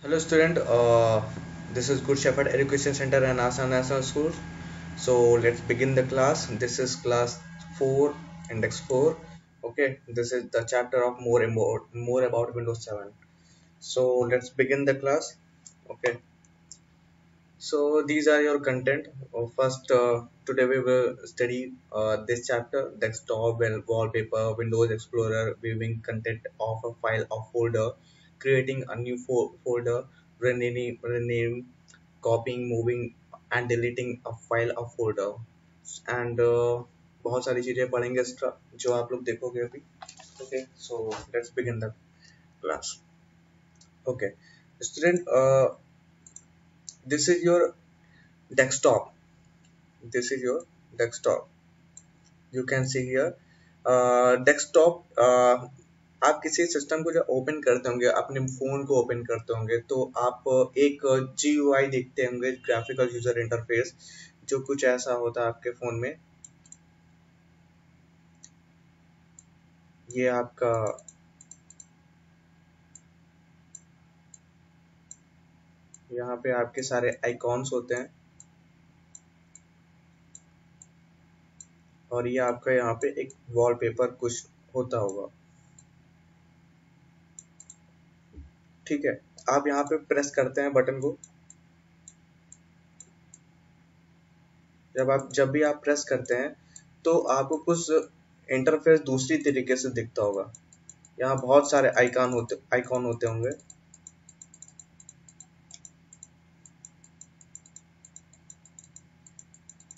Hello student, this is Good Shepherd Education Center and Asa National School. So let's begin the class. This is class 4, index 4. Okay, this is the chapter of more about Windows 7. So let's begin the class. Okay, so these are your content. First, today we will study this chapter: desktop, wallpaper, Windows Explorer, viewing content of a file or folder, creating a new folder, rename, copying, moving and deleting a file or folder, and बहुत सारी चीजें पढ़ेंगे extra जो आप लोग देखोगे अभी. Okay, so let's begin the class. Okay, student, this is your desktop. This is your desktop. You can see here desktop. आप किसी सिस्टम को जब ओपन करते होंगे, अपने फोन को ओपन करते होंगे, तो आप एक GUI देखते होंगे, ग्राफिकल यूजर इंटरफेस, जो कुछ ऐसा होता है आपके फोन में. ये आपका यहाँ पे आपके सारे आइकॉन्स होते हैं और ये आपका यहाँ पे एक वॉलपेपर कुछ होता होगा. ठीक है, आप यहाँ पे प्रेस करते हैं बटन को. जब भी आप प्रेस करते हैं तो आपको कुछ इंटरफेस दूसरी तरीके से दिखता होगा. यहाँ बहुत सारे आइकॉन होते होंगे.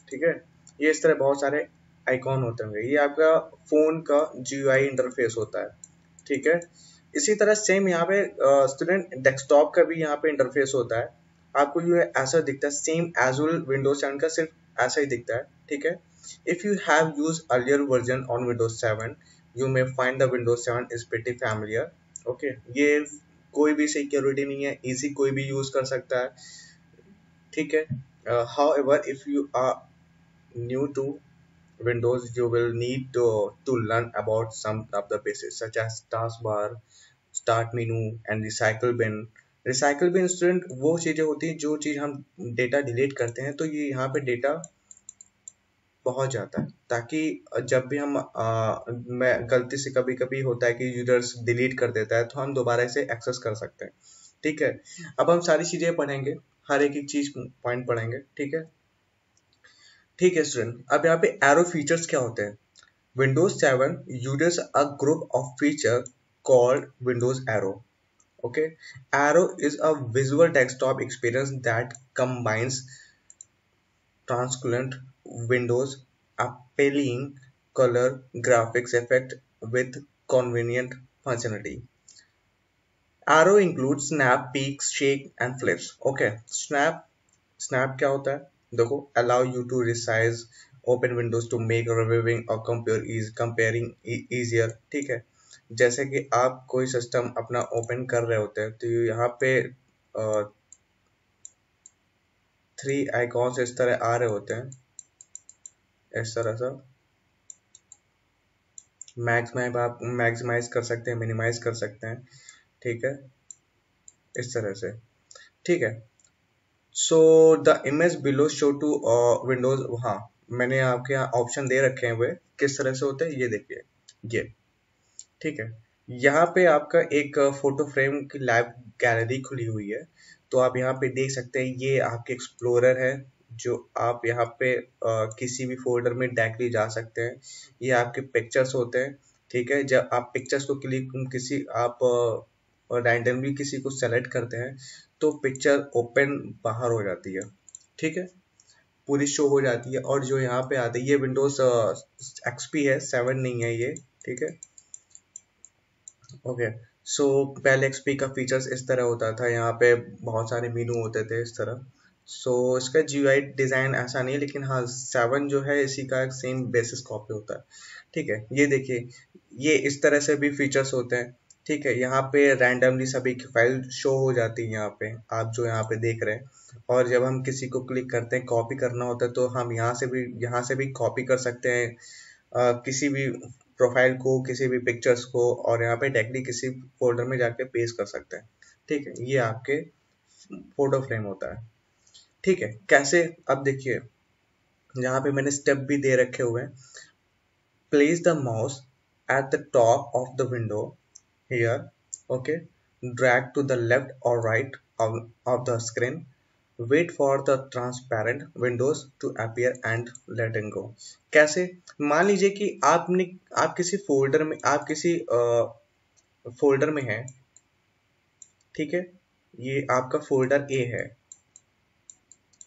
ठीक है, ये इस तरह बहुत सारे आइकॉन होते होंगे. ये आपका फोन का GUI इंटरफेस होता है. ठीक है, इसी तरह सेम यहाँ पे स्टूडेंट डेस्कटॉप का भी यहाँ पे इंटरफेस होता है. आपको ये ऐसा दिखता है, सेम एज वेल विंडोज 7 का, सिर्फ ऐसा ही दिखता है. ठीक है, if you have use earlier version on Windows 7 you may find the Windows 7 is pretty familiar. Okay, ये कोई भी सिक्योरिटी नहीं है, इजी कोई भी यूज कर सकता है. ठीक है, however if you are new to Windows you will need to learn about some of the basics such as taskbar, start menu and recycle bin. Recycle bin student वो चीजें होती हैं, जो चीज हम डेटा डिलीट करते हैं तो ये यहाँ पे डेटा पहुंच जाता है, ताकि जब भी हम मैं गलती से कभी कभी होता है कि यूजर्स डिलीट कर देता है तो हम दोबारा इसे एक्सेस कर सकते हैं. ठीक है, अब हम सारी चीजें पढ़ेंगे, हर एक चीज पॉइंट पढ़ेंगे. ठीक है, ठीक है स्टूडेंट. अब यहाँ पे एरो फीचर्स क्या होते हैं. Windows 7 uses a group of feature called Windows Arrow. Okay, Arrow is a visual desktop experience that combines translucent windows, appealing color, graphics effect with convenient functionality. Arrow includes snap, peaks, shake and flips. Okay, snap क्या होता है, देखो, allow you to resize open windows to make reviewing or comparing easier. ठीक है, जैसे कि आप कोई सिस्टम अपना ओपन कर रहे होते हैं तो यहाँ पे 3 आइकॉन्स इस तरह आ रहे होते हैं, इस तरह से. मैक्सिमाइज कर सकते हैं, मिनिमाइज कर सकते हैं. ठीक है, इस तरह से. ठीक है, so the image below show two windows. हाँ, मैंने आपके यहाँ ऑप्शन दे रखे हैं, वे किस तरह से होते हैं ये देखिए, ये. ठीक है, यहाँ पे आपका एक फोटो फ्रेम की लाइव गैलरी खुली हुई है, तो आप यहाँ पे देख सकते हैं. ये आपके एक्सप्लोरर है, जो आप यहाँ पे किसी भी फोल्डर में डायरेक्टली जा सकते हैं. ये आपके पिक्चर्स होते हैं. ठीक है, जब आप पिक्चर्स को आप रैंडमली किसी को सेलेक्ट करते हैं तो पिक्चर ओपन बाहर हो जाती है. ठीक है, पूरी शो हो जाती है. और जो यहाँ पे आते हैं, ये विंडोज XP है, 7 नहीं है ये. ठीक है, ओके. सो पहले XP का फीचर्स इस तरह होता था, यहाँ पे बहुत सारे मेनू होते थे इस तरह. इसका GUI डिजाइन ऐसा नहीं है, लेकिन हाँ 7 जो है इसी का सेम बेसिस कॉपी होता है. ठीक है, ये देखिए, ये इस तरह से भी फीचर्स होते हैं. ठीक है, यहाँ पे रैंडमली सभी की फाइल शो हो जाती है, यहाँ पे आप जो यहाँ पे देख रहे हैं. और जब हम किसी को क्लिक करते हैं, कॉपी करना होता है, तो हम यहाँ से भी कॉपी कर सकते हैं किसी भी प्रोफाइल को, किसी भी पिक्चर्स को, और यहाँ पे डायरेक्टली किसी फोल्डर में जाके पेस्ट कर सकते हैं. ठीक है, ये आपके फोटो फ्रेम होता है। ठीक है, कैसे, अब देखिए यहाँ पे मैंने स्टेप भी दे रखे हुए हैं। Place the mouse at the top of the window here, okay, drag to the left or right of the screen, wait for the transparent windows to appear and letting go। कैसे, मान लीजिए कि आप किसी फोल्डर में, आप किसी folder में हैं, ठीक है, ये आपका फोल्डर ए है,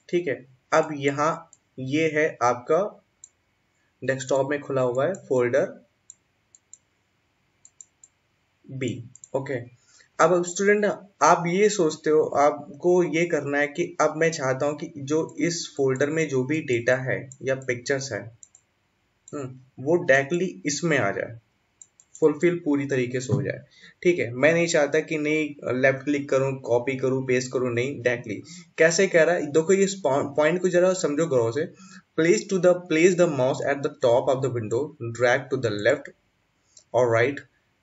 ठीक है। अब यहाँ ये है आपका डेस्कटॉप में खुला हुआ है फोल्डर बी, ओके। अब स्टूडेंट, आप ये सोचते हो, आपको ये करना है कि अब मैं चाहता हूं कि जो इस फोल्डर में जो भी डेटा है या पिक्चर्स है, वो डायरेक्टली इसमें आ जाए, फुलफिल पूरी तरीके से हो जाए। ठीक है, मैं नहीं चाहता कि नहीं लेफ्ट क्लिक करूं, कॉपी करूं, पेस्ट करूं, नहीं, डायरेक्टली। कैसे कह रहा है, देखो ये पॉइंट को जरा समझो गौर से। Place the mouse at the top of the window, drag to the left or right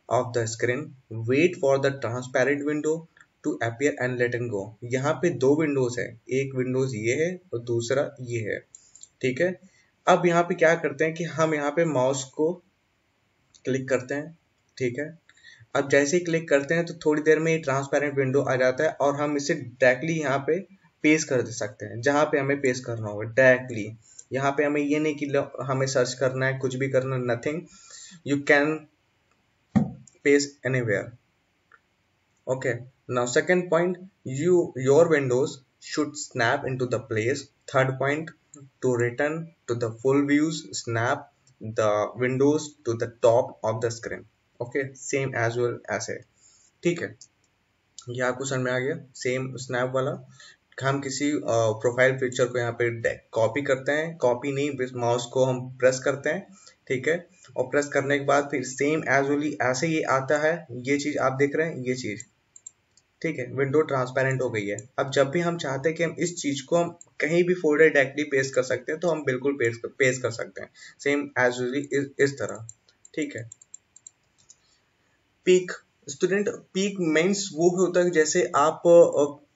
of the screen, wait for the transparent window to appear and let it go। यहाँ पे दो विंडोज है, एक विंडोज ये है और दूसरा ये है, ठीक है। अब यहाँ पे क्या करते हैं कि हम यहाँ पे माउस को क्लिक करते हैं, ठीक है। अब जैसे ही क्लिक करते हैं तो थोड़ी देर में ये ट्रांसपेरेंट विंडो आ जाता है और हम इसे डायरेक्टली यहाँ पे पेस्ट कर दे सकते हैं जहाँ पे हमें पेस्ट करना होगा डायरेक्टली। यहाँ पे हमें ये नहीं कि हमें सर्च करना है, कुछ भी करना, nothing, you can paste anywhere, okay। Now second point, your windows should snap into the place। third point, to return to the full views, snap the windows to the top of the screen, okay, same as well as है। ठीक है, ये आपको समझ में आ गया, same snap वाला। हम किसी प्रोफाइल पिक्चर को यहाँ पे कॉपी करते हैं, कॉपी नहीं, माउस को हम प्रेस करते हैं, ठीक है, और प्रेस करने के बाद फिर सेम एजुअली ऐसे ही आता है, ये चीज आप देख रहे हैं, ये चीज, ठीक है, विंडो ट्रांसपेरेंट हो गई है। अब जब भी हम चाहते हैं कि हम इस चीज को हम कहीं भी फोल्डर डायरेक्टली पेस्ट कर सकते हैं, तो हम बिल्कुल पेस्ट कर सकते हैं, सेम एजुअली इस तरह, ठीक है। पीक, स्टूडेंट, पीक मीन्स वो होता है जैसे आप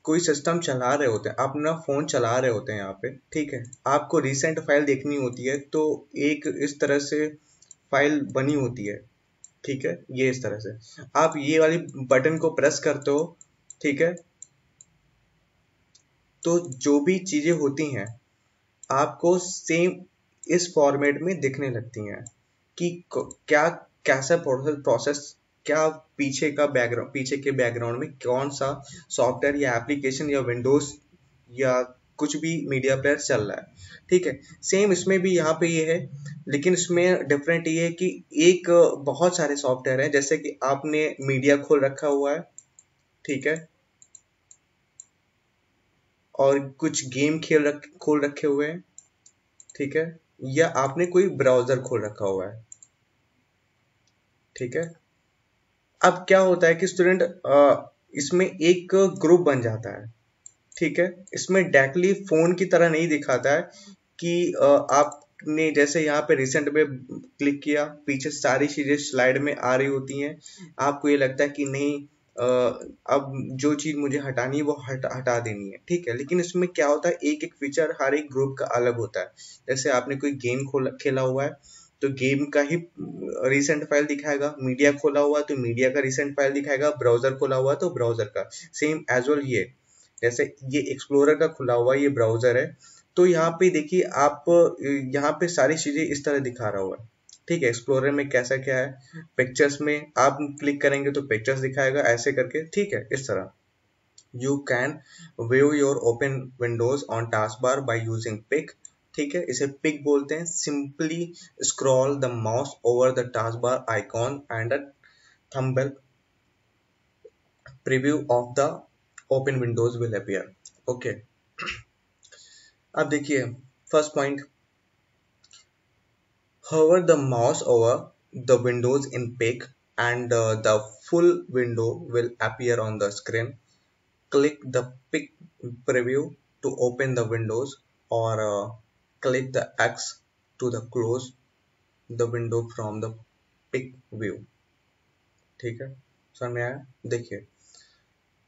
कोई सिस्टम चला रहे होते हैं, आप अपना फोन चला रहे होते हैं यहाँ पे, ठीक है, आपको रिसेंट फाइल देखनी होती है, तो एक इस तरह से फाइल बनी होती है, ठीक है, ये इस तरह से आप ये वाली बटन को प्रेस करते हो, ठीक है, तो जो भी चीजें होती हैं आपको सेम इस फॉर्मेट में दिखने लगती हैं कि क्या, कैसा प्रोसेस, क्या पीछे का बैकग्राउंड, पीछे के बैकग्राउंड में कौन सा सॉफ्टवेयर या एप्लीकेशन या विंडोज या कुछ भी मीडिया प्लेयर चल रहा है, ठीक है। सेम इसमें भी यहाँ पे ये है, लेकिन इसमें डिफरेंट ये है कि एक बहुत सारे सॉफ्टवेयर हैं, जैसे कि आपने मीडिया खोल रखा हुआ है, ठीक है, और कुछ गेम खोल रखे हुए हैं, ठीक है, या आपने कोई ब्राउजर खोल रखा हुआ है, ठीक है। अब क्या होता है कि स्टूडेंट, इसमें एक ग्रुप बन जाता है, ठीक है, इसमें डायरेक्टली फोन की तरह नहीं दिखाता है कि आपने जैसे यहाँ पे रिसेंट में क्लिक किया, पीछे सारी चीजें स्लाइड में आ रही होती हैं, आपको ये लगता है कि नहीं अब जो चीज मुझे हटानी है वो हटा देनी है, ठीक है। लेकिन इसमें क्या होता है, एक एक फीचर हर एक ग्रुप का अलग होता है। जैसे आपने कोई गेम खेला हुआ है तो गेम का ही रिसेंट फाइल दिखाएगा, मीडिया खोला हुआ है तो मीडिया का रिसेंट फाइल दिखाएगा, ब्राउजर खोला हुआ है तो ब्राउजर का, सेम एज वेल ये, जैसे ये एक्सप्लोरर का खुला हुआ ये ब्राउजर है, तो यहाँ पे देखिए आप यहाँ पे सारी चीजें इस तरह दिखा रहा हुआ है, ठीक है। एक्सप्लोरर में कैसा क्या है, पिक्चर्स में आप क्लिक करेंगे तो पिक्चर्स दिखाएगा ऐसे करके, ठीक है, इस तरह। You can view your open windows on task bar by using peek, ठीक है, इसे पिक बोलते हैं। Simply scroll the mouse over the task bar icon and a thumbnail preview of the open windows will appear, okay. अब देखिए first point, hover the mouse over the windows in pic and the full window will appear on the screen. Click the pic preview to open the windows, or click the X to the close the window from the pic view, ठीक है, समझ में आया। देखिए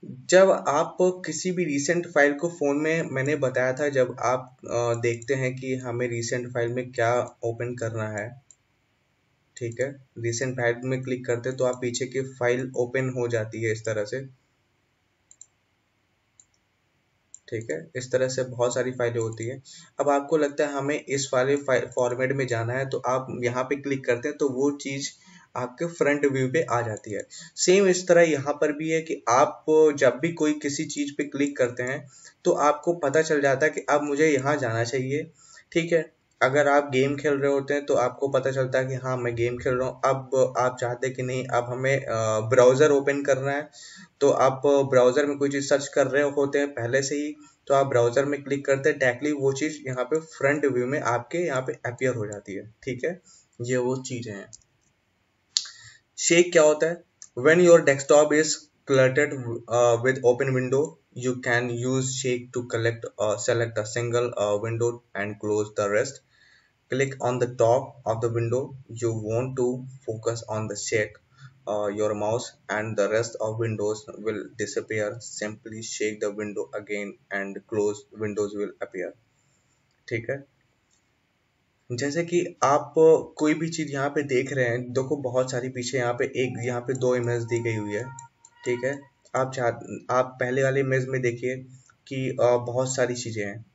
जब आप किसी भी रीसेंट फाइल को फोन में, मैंने बताया था जब आप देखते हैं कि हमें रीसेंट फाइल में क्या ओपन करना है, ठीक है, रीसेंट फाइल में क्लिक करते हैं तो आप पीछे की फाइल ओपन हो जाती है इस तरह से, ठीक है, इस तरह से बहुत सारी फाइलें होती है। अब आपको लगता है हमें इस वाले फॉर्मेट में जाना है तो आप यहाँ पे क्लिक करते हैं तो वो चीज आपके फ्रंट व्यू पे आ जाती है। सेम इस तरह यहाँ पर भी है कि आप जब भी कोई किसी चीज पे क्लिक करते हैं तो आपको पता चल जाता है कि अब मुझे यहाँ जाना चाहिए, ठीक है। अगर आप गेम खेल रहे होते हैं तो आपको पता चलता है कि हाँ मैं गेम खेल रहा हूँ, अब आप चाहते हैं कि नहीं अब हमें ब्राउजर ओपन करना है, तो आप ब्राउजर में कोई चीज सर्च कर रहे होते हैं पहले से ही, तो आप ब्राउजर में क्लिक करते हैं डायरेक्टली वो चीज यहाँ पे फ्रंट व्यू में आपके यहाँ पे अपीयर हो जाती है, ठीक है। ये वो चीजें हैं। शेक क्या होता है? When your desktop is cluttered with open window, you can use shake to select a single window and close the rest. Click on the top of the window you want to focus on the shake your mouse and the rest of windows will disappear. Simply shake the window again and close windows will appear, ठीक है। जैसे कि आप कोई भी चीज यहाँ पे देख रहे हैं, देखो बहुत सारी पीछे यहाँ पे एक यहाँ पे दो इमेज दी गई हुई है, ठीक है। आप पहले वाले इमेज में देखिए कि बहुत सारी चीजें हैं,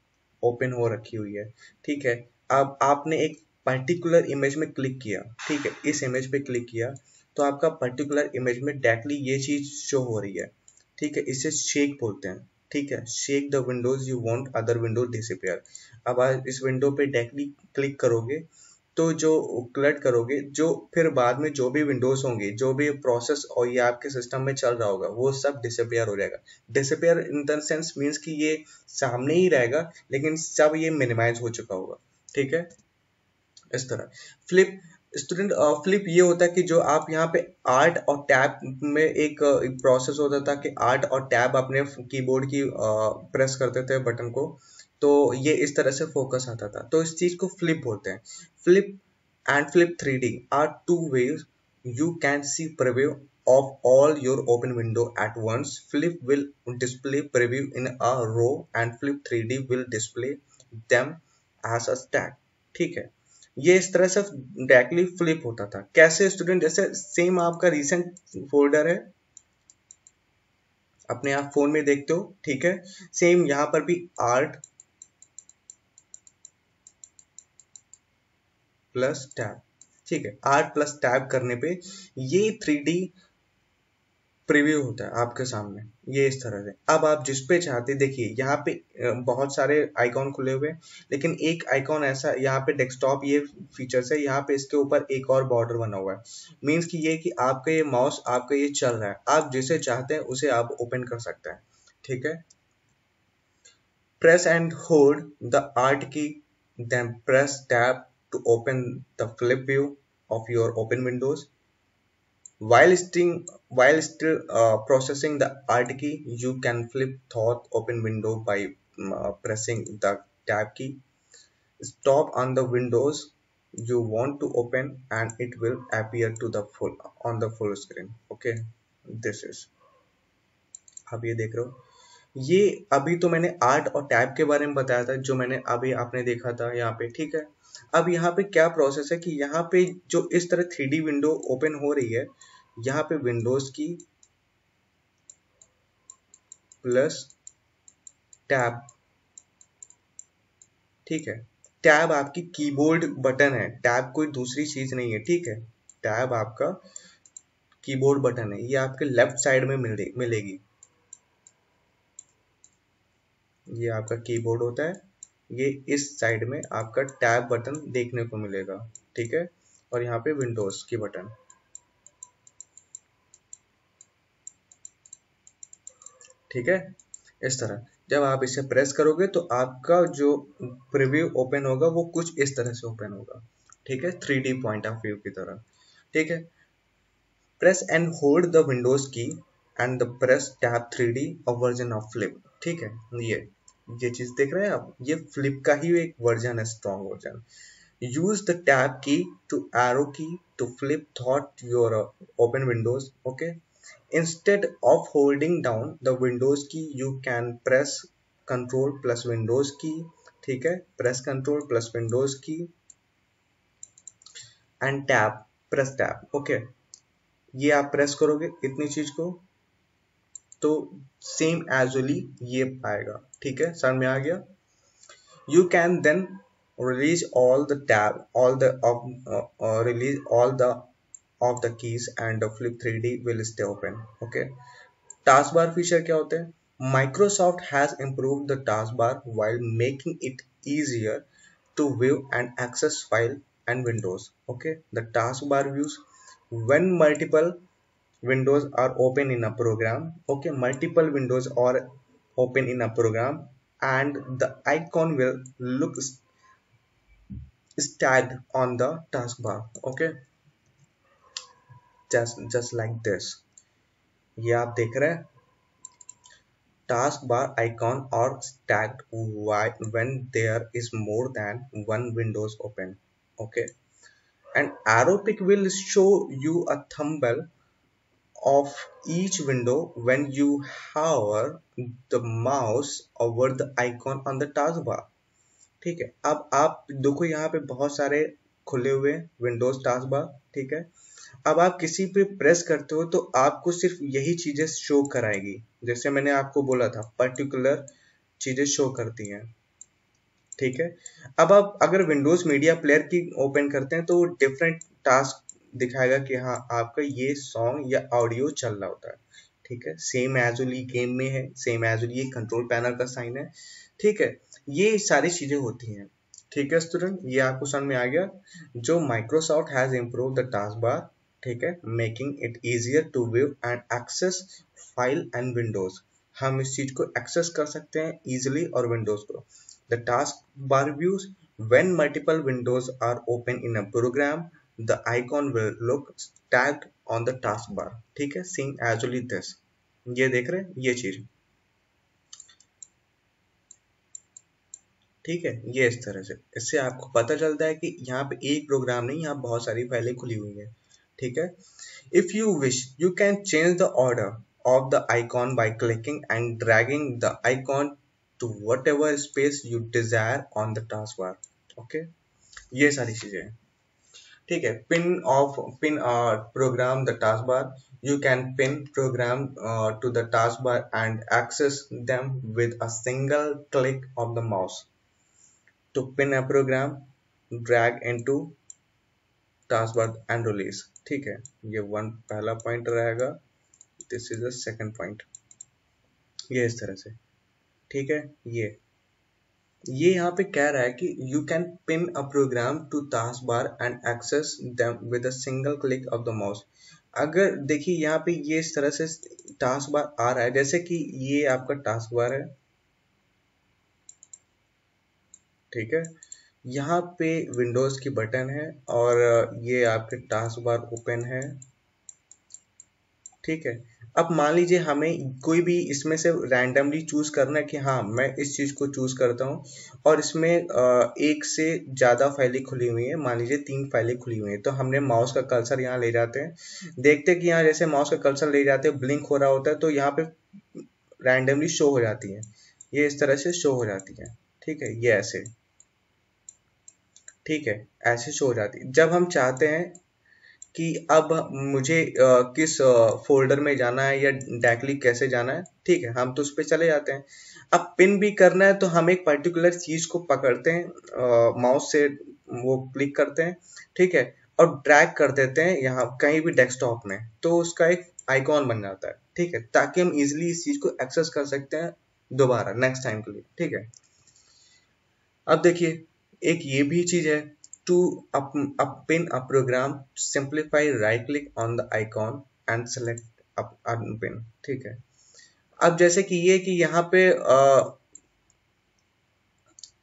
ओपन हो रखी हुई है, ठीक है। अब आपने एक पर्टिकुलर इमेज में क्लिक किया, ठीक है, इस इमेज पे क्लिक किया तो आपका पर्टिकुलर इमेज में डायरेक्टली ये चीज शो हो रही है, ठीक है, इसे शेक बोलते हैं, ठीक है। Shake the Windows you want other window disappear. अब आप इस विंडो पे डायरेक्टली क्लिक करोगे तो जो क्लिक करोगे, जो फिर बाद में जो भी विंडोज होंगे, जो भी प्रोसेस और ये आपके सिस्टम में चल रहा होगा वो सब डिसअपियर हो जाएगा। Disappear in the sense means कि ये सामने ही रहेगा लेकिन सब ये मिनिमाइज हो चुका होगा, ठीक है, इस तरह। फ्लिप स्टूडेंट, फ्लिप ये होता है कि जो आप यहाँ पे आर्ट और टैब में एक प्रोसेस होता था कि आर्ट और टैब अपने कीबोर्ड की प्रेस करते थे बटन को, तो ये इस तरह से फोकस आता था, तो इस चीज को फ्लिप बोलते हैं। Flip and flip 3D are two ways you can see preview of all your open window at once. Flip will display preview in a row and flip 3D will display them as a stack, ठीक है। ये इस तरह से directly flip होता था। कैसे student? जैसे सेम आपका रिसेंट फोल्डर है, अपने आप फोन में देखते हो, ठीक है, सेम यहाँ पर भी आर्ट प्लस टैब, ठीक है, आर्ट प्लस टैब करने पे ये 3D प्रीव्यू होता है आपके सामने, ये इस तरह से। अब आप जिस पे चाहते, देखिए यहाँ पे बहुत सारे आइकॉन खुले हुए हैं, लेकिन एक आइकॉन ऐसा यहाँ पे डेस्कटॉप ये फीचर्स है, यहाँ पे इसके ऊपर एक और बॉर्डर बना हुआ है, मीन्स कि ये कि आपका ये माउस आपका ये चल रहा है, आप जिसे चाहते हैं उसे आप ओपन कर सकते हैं, ठीक है। Press and hold the alt key, then press tab to open the flip view of your open windows. While still processing the Alt key, you can flip thought open window by pressing the Tab key. Stop on the windows you want to open, and it will appear to the full on the full screen. Okay, this is, आप ये देख रहे हो, ये अभी तो मैंने art और टैब के बारे में बताया था जो मैंने अभी आपने देखा था यहाँ पे, ठीक है। अब यहाँ पे क्या प्रोसेस है कि यहाँ पे जो इस तरह 3D विंडो ओपन हो रही है, यहाँ पे विंडोज की प्लस टैब, ठीक है। टैब आपकी कीबोर्ड बटन है, टैब कोई दूसरी चीज नहीं है, ठीक है। टैब आपका कीबोर्ड बटन है, ये आपके लेफ्ट साइड में मिलेगी, ये आपका कीबोर्ड होता है, ये इस साइड में आपका टैब बटन देखने को मिलेगा, ठीक है। और यहाँ पे विंडोज की बटन, ठीक है, इस तरह। जब आप इसे प्रेस करोगे तो आपका जो प्रीव्यू ओपन होगा वो कुछ इस तरह से ओपन होगा, ठीक है, 3D पॉइंट ऑफ व्यू की तरह, ठीक है। Press and hold the Windows key and the press tab 3D और वर्जन ऑफ फ्लिप, ठीक है। ये चीज देख रहे हैं आप, ये फ्लिप का ही एक वर्जन है, strong version. use the tab key to arrow key to flip thought your open windows, okay। Instead of holding down the Windows key, you can press Control plus Windows key. ठीक है, press Control plus Windows key and tab, press tab. Okay, ये आप press करोगे इतनी चीज को तो same एजुअली ये आएगा. ठीक है, समझ में आ गया. You can then release all the tab, all the release all the of the keys and the Flip 3D will stay open. Okay. Taskbar feature क्या होते हैं? Microsoft has improved the taskbar while making it easier to view and access file and windows. Okay, the taskbar views when multiple windows are open in a program. Okay, multiple windows are open in a program and the icon will look stacked on the taskbar. Okay, just like this. ये आप देख रहे हैं, taskbar icon are stacked when there is more than one windows open. Okay, and arrow pick will show you a thumbnail of each window when you hover the mouse over the icon on the taskbar. ठीक है, अब आप देखो यहाँ पे बहुत सारे खुले हुए विंडोज टास्कबार. ठीक है, अब आप किसी पे प्रेस करते हो तो आपको सिर्फ यही चीजें शो कराएगी. जैसे मैंने आपको बोला था, पर्टिकुलर चीजें शो करती हैं. ठीक है, अब आप अगर विंडोज मीडिया प्लेयर की ओपन करते हैं तो डिफरेंट टास्क दिखाएगा कि हाँ आपका ये सॉन्ग या ऑडियो चल रहा होता है. ठीक है, सेम एजुअली गेम में है, सेम एजुअली कंट्रोल पैनल का साइन है. ठीक है, ये सारी चीजें होती हैं. ठीक है स्टूडेंट, ये आपको समझ में आ गया. जो Microsoft has improve the task bar. ठीक है, making it easier to view and access file and windows. हम इस चीज को एक्सेस कर सकते हैं इजिली और विंडोज को. The task bar views when multiple windows are open in a program, the icon will look tagged on the task bar. ठीक है, सीइंग एजुअली दिस. ये देख रहे हैं ये चीज. ठीक है, ये इस तरह से, इससे आपको पता चलता है कि यहाँ पे एक प्रोग्राम नहीं, यहाँ बहुत सारी फाइलें खुली हुई हैं. ठीक है, if you wish you can change the order of the icon by clicking and dragging the icon to whatever space you desire on the task bar. Okay, ये सारी चीजें हैं. ठीक है, pin program the task bar. You can pin program to the taskbar and access them with a single click of the mouse. To pin a program, drag into taskbar and release. ठीक है, ये पहला point रहेगा. This is the second point. ये इस तरह से. ठीक है, ये यहाँ पे कह रहा है कि you can pin a program to taskbar and access them with a single click of the mouse. अगर देखिए यहाँ पे ये इस तरह से टास्क बार आ रहा है, जैसे कि ये आपका टास्क बार है. ठीक है, यहाँ पे विंडोज की बटन है और ये आपके टास्क बार ओपन है. ठीक है, अब मान लीजिए हमें कोई भी इसमें से रैंडमली चूज करना है कि हाँ मैं इस चीज को चूज करता हूँ और इसमें एक से ज्यादा फाइलें खुली हुई हैं. मान लीजिए 3 फाइलें खुली हुई हैं, तो हमने माउस का कर्सर यहाँ ले जाते हैं. देखते हैं कि यहाँ जैसे माउस का कर्सर ले जाते हैं ब्लिंक हो रहा होता है तो यहाँ पे रैंडमली शो हो जाती है. ये इस तरह से शो हो जाती है. ठीक है, ये ऐसे. ठीक है, ऐसे शो हो जाती है. जब हम चाहते हैं कि अब मुझे किस फोल्डर में जाना है या डायरेक्टली कैसे जाना है, ठीक है, हम तो उस पर चले जाते हैं. अब पिन भी करना है तो हम एक पर्टिकुलर चीज को पकड़ते हैं, माउस से वो क्लिक करते हैं. ठीक है, और ड्रैग कर देते हैं यहाँ कहीं भी डेस्कटॉप में, तो उसका एक आइकॉन बन जाता है. ठीक है, ताकि हम इजिली इस चीज को एक्सेस कर सकते हैं दोबारा नेक्स्ट टाइम के लिए. ठीक है, अब देखिए एक ये भी चीज है. To pin a program, simplify right click on the icon and select unpin. ठीक है, अब जैसे कि ये कि यहाँ पे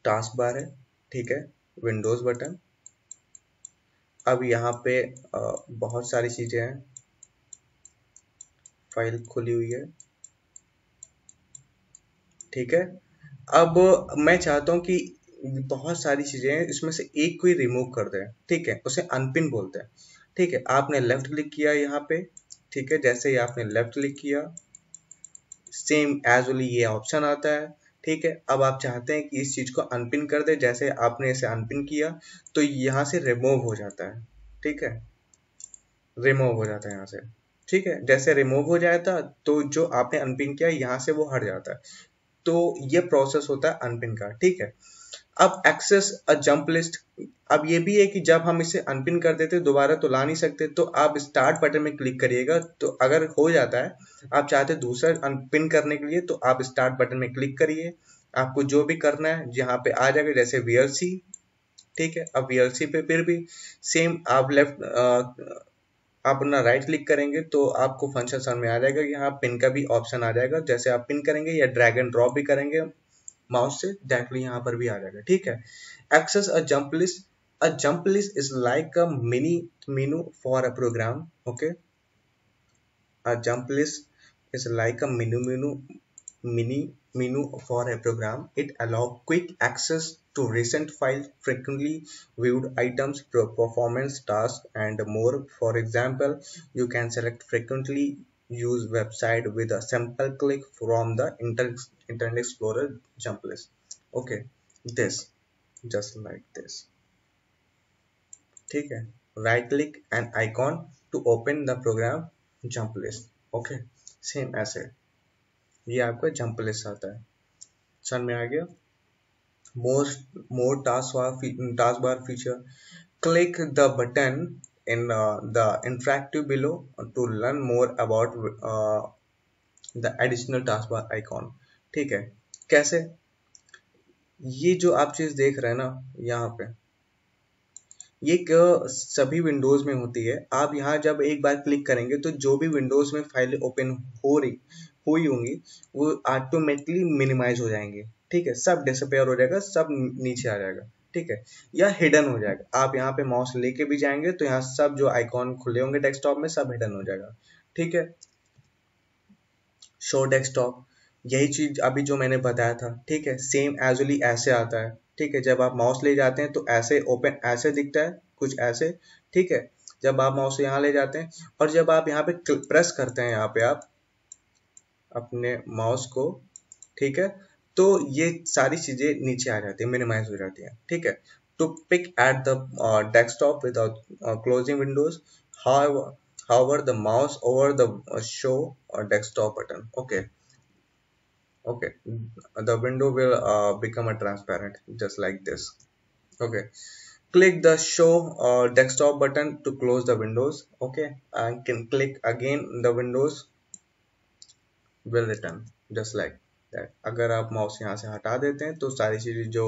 टास्क बार है. ठीक है, विंडोज बटन. अब यहाँ पे बहुत सारी चीजें हैं, फाइल खुली हुई है. ठीक है, अब मैं चाहता हूँ कि बहुत सारी चीजें हैं, इसमें से एक कोई रिमूव कर दे. ठीक है, उसे अनपिन बोलते हैं. ठीक है, आपने लेफ्ट क्लिक किया यहाँ पे. ठीक है। जैसे ही आपने लेफ्ट क्लिक किया, सेम एजुअली ये ऑप्शन आता है, ठीक है। अब आप चाहते हैं कि इस चीज को अनपिन कर दे, जैसे आपने इसे अनपिन किया तो यहाँ से रिमूव हो जाता है, ठीक है, रिमूव हो जाता है यहाँ से, ठीक है। जैसे रिमूव हो जाता तो जो आपने अनपिन किया यहाँ से वो हट जाता है। तो ये प्रोसेस होता है अनपिन का, ठीक है। अब एक्सेस अ जंप लिस्ट, अब ये भी है कि जब हम इसे अनपिन कर देते दोबारा तो ला नहीं सकते, तो आप स्टार्ट बटन में क्लिक करिएगा, तो अगर हो जाता है, आप चाहते दूसरा अनपिन करने के लिए, तो आप स्टार्ट बटन में क्लिक करिए, आपको जो भी करना है यहाँ पे आ जाएगा, जैसे वीएलसी, ठीक है। अब वीएलसी पे फिर भी सेम आप आप अपना राइट क्लिक करेंगे तो आपको फंक्शन सामने आ जाएगा, यहाँ पिन का भी ऑप्शन आ जाएगा, जैसे आप पिन करेंगे या ड्रैग एंड ड्रॉप भी करेंगे माउस से डायरेक्टली यहाँ पर भी आ जाएगा, ठीक है। Access a jump list, a jump list is like a mini menu for a program, okay. A jump list is like a mini menu for a program. It allows quick access to recent files, frequently viewed items, performance tasks, and more. For example, you can select frequently used website with a simple click from the Internet Explorer jump list. Okay, this just like this. ठीक है, right click and icon to open the program jump list, okay. Same ऐसे ये आपका jump list आता है, समझ में आ गया। More more task bar feature, click the button in the interactive below to learn more about the additional taskbar icon, ठीक है। कैसे, ये जो आप चीज देख रहे हैं ना यहाँ पे, ये सभी विंडोज में होती है। आप यहाँ जब एक बार क्लिक करेंगे तो जो भी विंडोज में फाइलें ओपन हुई होंगी वो ऑटोमेटिकली मिनिमाइज हो जाएंगे, ठीक है। सब डिसअपेयर हो जाएगा, सब नीचे आ जाएगा, ठीक है, या हिडन हो जाएगा। आप यहाँ पे माउस लेके भी जाएंगे तो यहाँ सब जो आइकॉन खुले होंगे डेस्कटॉप में सब हिडन हो जाएगा, ठीक है। शो डेस्कटॉप, यही चीज अभी जो मैंने बताया था, ठीक है, सेम एजुअली ऐसे आता है, ठीक है। जब आप माउस ले जाते हैं तो ऐसे ओपन ऐसे दिखता है कुछ ऐसे, ठीक है। जब आप माउस यहाँ ले जाते हैं और जब आप यहाँ पे प्रेस करते हैं यहाँ पे आप अपने माउस को, ठीक है, तो ये सारी चीजें नीचे आ जाती है, मिनिमाइज हो जाती है, ठीक है। To peek at the desktop without closing windows, however the mouse over the show or desktop button, okay, the window will become a transparent just like this, okay. Click the show desktop button to close the windows, okay, and can click again the windows will return just like that. अगर आप mouse यहाँ से हटा देते हैं तो सारी चीजें जो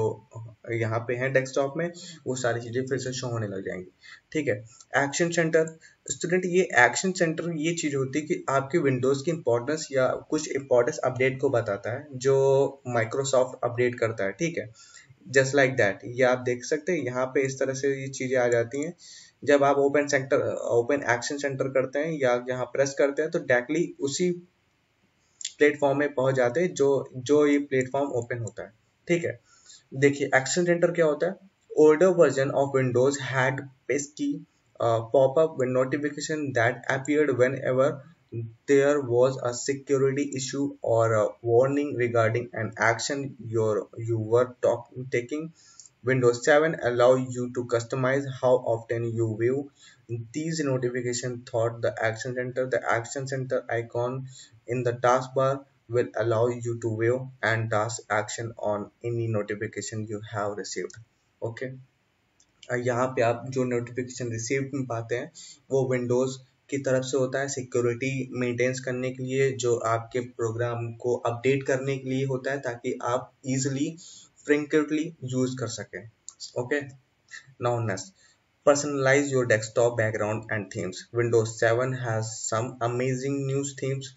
यहाँ पे हैं डेस्कटॉप में वो सारी चीजें फिर से शो होने लग जाएंगी, ठीक है। एक्शन सेंटर, स्टूडेंट ये एक्शन सेंटर ये चीज होती है कि आपके विंडोज की इंपॉर्टेंस या कुछ इंपॉर्टेंस अपडेट को बताता है जो माइक्रोसॉफ्ट अपडेट करता है, ठीक है। जस्ट लाइक दैट, ये आप देख सकते हैं यहाँ पे इस तरह से ये चीजें आ जाती हैं। जब आप ओपन एक्शन सेंटर करते हैं या यहाँ प्रेस करते हैं तो डायरेक्टली उसी प्लेटफॉर्म में पहुंच जाते हैं जो जो ये प्लेटफॉर्म ओपन होता है, ठीक है। देखिए एक्शन सेंटर क्या होता है, older version of Windows had pesky pop-up with notification that appeared whenever there was a security issue or a warning regarding an action you were taking. Windows 7 allow you to customize how often you view these notifications through the Action Center. The Action Center icon in the taskbar will allow you to view and task action on any notification you have received. Okay. यहाँ पे आप जो notification receive पाते हैं वो Windows की तरफ से होता है, सिक्योरिटी मेंटेन्स करने के लिए, जो आपके प्रोग्राम को अपडेट करने के लिए होता है ताकि आप इजिली फ्रिक्वेंटली यूज कर सकें, okay. Now next, personalize your desktop background and themes. Windows 7 has some amazing new themes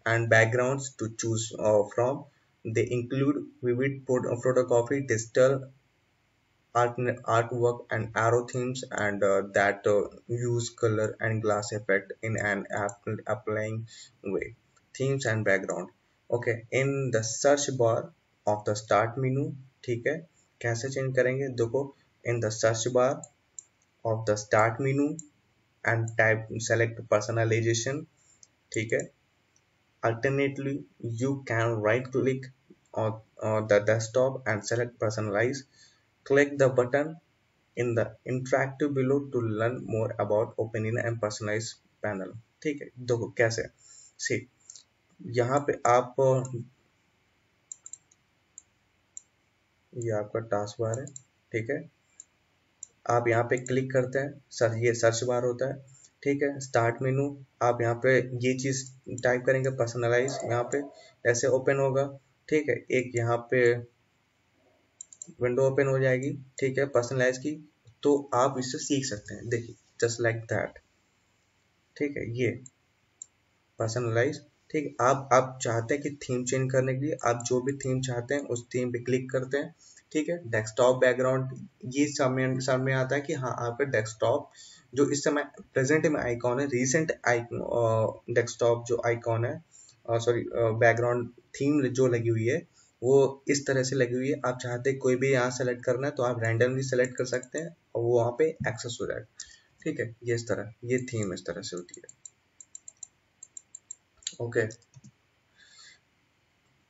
and backgrounds to choose from. They include vivid photography, digital artwork, and arrow themes, and that use color and glass effect in an applying way. Themes and background. Okay, in the search bar of the start menu, ठीक है, कैसे change करेंगे देखो, in the search bar of the start menu and type select personalization, ठीक है। Alternately, you can right click on the desktop and select personalize. Click the button in the interactive below to learn more about opinion and personalized panel. ठीक है, देखो कैसे। सी, यहाँ पे आप, ये आपका टास्क बार है, ठीक है। आप यहाँ पे क्लिक करते हैं, सर ये सर्च बार होता है, ठीक है। स्टार्ट मेनू, आप यहाँ पे ये चीज टाइप करेंगे पर्सनलाइज, यहाँ पे ऐसे ओपन होगा, ठीक है। एक यहाँ पे विंडो ओपन हो जाएगी, ठीक है, पर्सनलाइज की। तो आप इससे सीख सकते हैं, देखिए जस्ट लाइक दैट, ठीक है। ये पर्सनलाइज, ठीक है। आप चाहते हैं कि थीम चेंज करने के लिए आप जो भी थीम चाहते हैं उस थीम पे क्लिक करते हैं, ठीक है। डेस्कटॉप बैकग्राउंड, ये सामने आता है कि हाँ आपका डेस्कटॉप जो इस समय प्रेजेंट में आइकॉन है, रीसेंट डेस्कटॉप जो आइकॉन है, सॉरी बैकग्राउंड थीम जो लगी हुई है वो इस तरह से लगी हुई है। आप चाहते हैं कोई भी यहाँ सेलेक्ट करना है तो आप रैंडमली सेलेक्ट कर सकते हैं और वो वहाँ पे एक्सेस हो जाएगा, ठीक है। ये इस तरह, ये थीम इस तरह से होती है, ओके।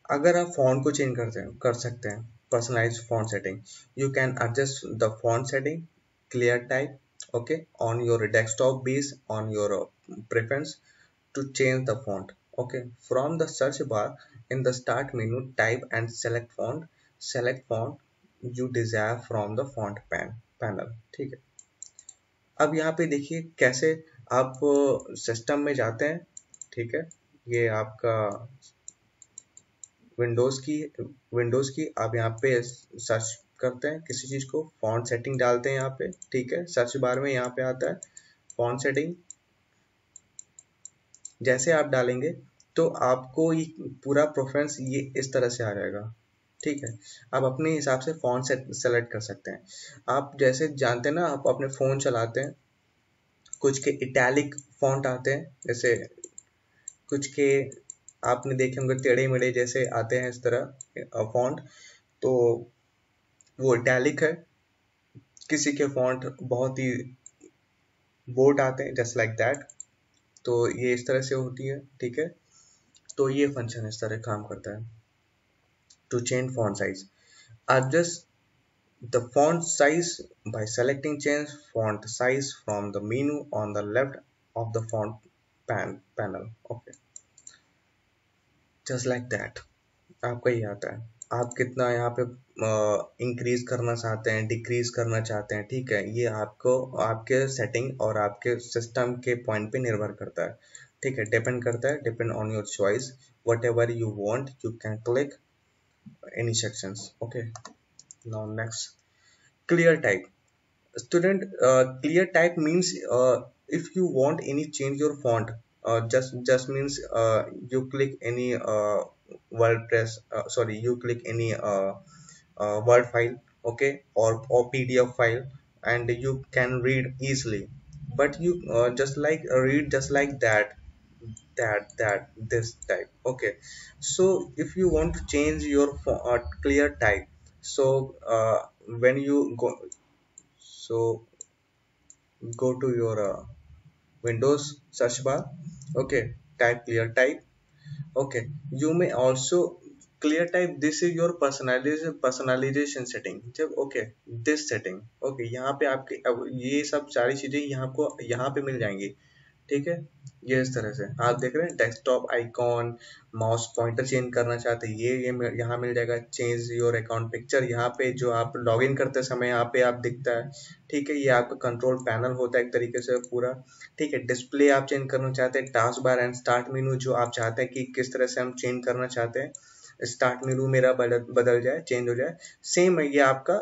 अगर आप फॉन्ट को चेंज करते हैं, कर सकते हैं, personalize font setting, you can adjust the font setting, clear type, okay, on your desktop base on your preference to change the font, okay, from the search bar in the start menu type and select font you desire from the font panel, ठीक है। अब यहाँ पे देखिए कैसे आप system में जाते हैं, ठीक है। ये आपका विंडोज की आप यहाँ पे सर्च करते हैं किसी चीज को, फॉन्ट सेटिंग डालते हैं यहाँ पे, ठीक है। सर्च बार में यहाँ पे आता है फॉन्ट सेटिंग, जैसे आप डालेंगे तो आपको ये पूरा प्रेफरेंस ये इस तरह से आ जाएगा, ठीक है। आप अपने हिसाब से फॉन्ट सेलेक्ट कर सकते हैं। आप जैसे जानते हैं ना, आप अपने फोन चलाते हैं, कुछ के इटैलिक फॉन्ट आते हैं, जैसे कुछ के आपने देखे होंगे टेढ़े मेढ़े जैसे आते हैं इस तरह फॉन्ट, तो वो इटैलिक है। किसी के फॉन्ट बहुत ही बोल्ड आते हैं, जस्ट लाइक दैट। तो ये इस तरह से होती है, ठीक है। तो ये फंक्शन इस तरह काम करता है। To change font size, adjust the font size by selecting change font size from the menu on the left of the font panel, okay, just like that। आपका ये आता है, आप कितना यहाँ पे इंक्रीज करना चाहते हैं, डिक्रीज करना चाहते हैं, ठीक है। ये आपको आपके सेटिंग और आपके सिस्टम के पॉइंट पे निर्भर करता है, ठीक है। डिपेंड करता है, depend on your choice, what ever you want you can click any sections, okay। Now next, clear type, student, clear type means if you want any change your font, just means you click any wordpress, sorry, you click any word file, okay, or pdf file, and you can read easily, but you just like read just like that this type, okay। So if you want to change your clear type, so when you so go to your windows search bar, okay, type clear type, okay। You may also clear type, this is your personalization setting, जब okay this setting, okay, यहाँ पे आपके अब ये सब सारी चीजें यहाँ को यहाँ पे मिल जाएंगी, ठीक है। ये इस तरह से आप देख रहे हैं desktop icon, mouse pointer change करना चाहते हैं, यहाँ मिल जाएगा। चेंज योर अकाउंट पिक्चर, यहाँ पे जो आप लॉग इन करते समय यहाँ पे आप दिखता है, ठीक है। ये आपका कंट्रोल पैनल होता है एक तरीके से पूरा, ठीक है। डिस्प्ले आप चेंज करना चाहते हैं, task bar and start menu जो आप चाहते हैं कि किस तरह से हम चेंज करना चाहते हैं, स्टार्ट मेनू मेरा बदल जाए, चेंज हो जाए, सेम है ये आपका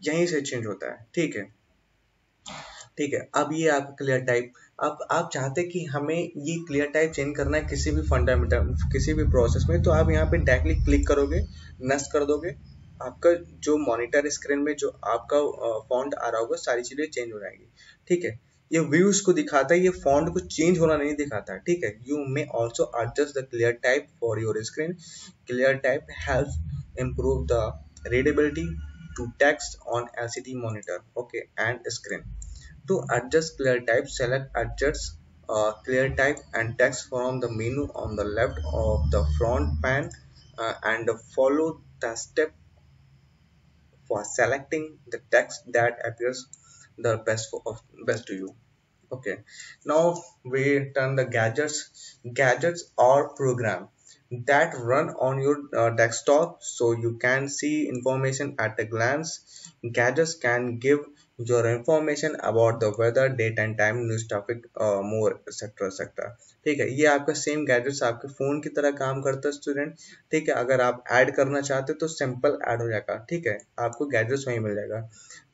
यहीं से चेंज होता है, ठीक है। ठीक है, अब ये आपका क्लियर टाइप। अब आप चाहते हैं कि हमें ये क्लियर टाइप चेंज करना है किसी भी फंडामेंटल किसी भी प्रोसेस में, तो आप यहाँ पे डायरेक्टली क्लिक करोगे, नेक्स्ट कर दोगे, आपका जो मॉनिटर स्क्रीन में जो आपका फॉन्ट आ रहा होगा सारी चीजें चेंज हो जाएंगी, ठीक है। ये व्यूज को दिखाता है, ये फॉन्ट को चेंज होना नहीं दिखाता है, ठीक है। You may also adjust the clear type for your screen, clear type help improve the readability to text on LCD monitor, okay, and screen। To adjust clear type, select adjust clear type and text from the menu on the left of the front pan, and follow the step for selecting the text that appears the best to you. Okay, now we turn the gadgets. Gadgets are program that run on your desktop so you can see information at a glance. Gadgets can give your information about the weather, date and time, news, traffic, more, etc. etc. ठीक है, ये आपका same gadgets आपके phone की तरह काम करता है स्टूडेंट। ठीक है, अगर आप ऐड करना चाहते हो तो सिंपल ऐड हो जाएगा। ठीक है, आपको गैजेट्स वहीं मिल जाएगा।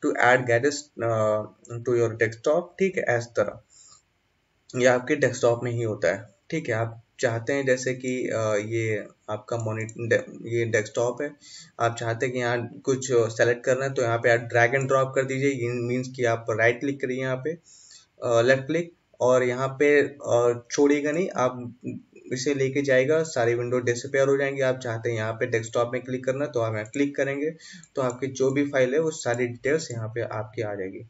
To add gadgets to your desktop, ठीक है, इस तरह ये आपके डेस्कटॉप में ही होता है। ठीक है, आप चाहते हैं जैसे कि ये आपका मॉनिटर, ये डेस्कटॉप है, आप चाहते हैं कि यहाँ कुछ सेलेक्ट करना है तो यहाँ पे आप ड्रैग एंड ड्रॉप कर दीजिए। ये मीन्स कि आप राइट क्लिक करिए यहाँ पे, लेफ्ट क्लिक, और यहाँ पे छोड़िएगा नहीं, आप इसे लेके जाएगा, सारी विंडो डिसअपेयर हो जाएंगी। आप चाहते हैं यहाँ पे डेस्कटॉप में क्लिक करना तो आप यहाँ क्लिक करेंगे तो आपकी जो भी फाइल है वो सारी डिटेल्स यहाँ पे आपकी आ जाएगी।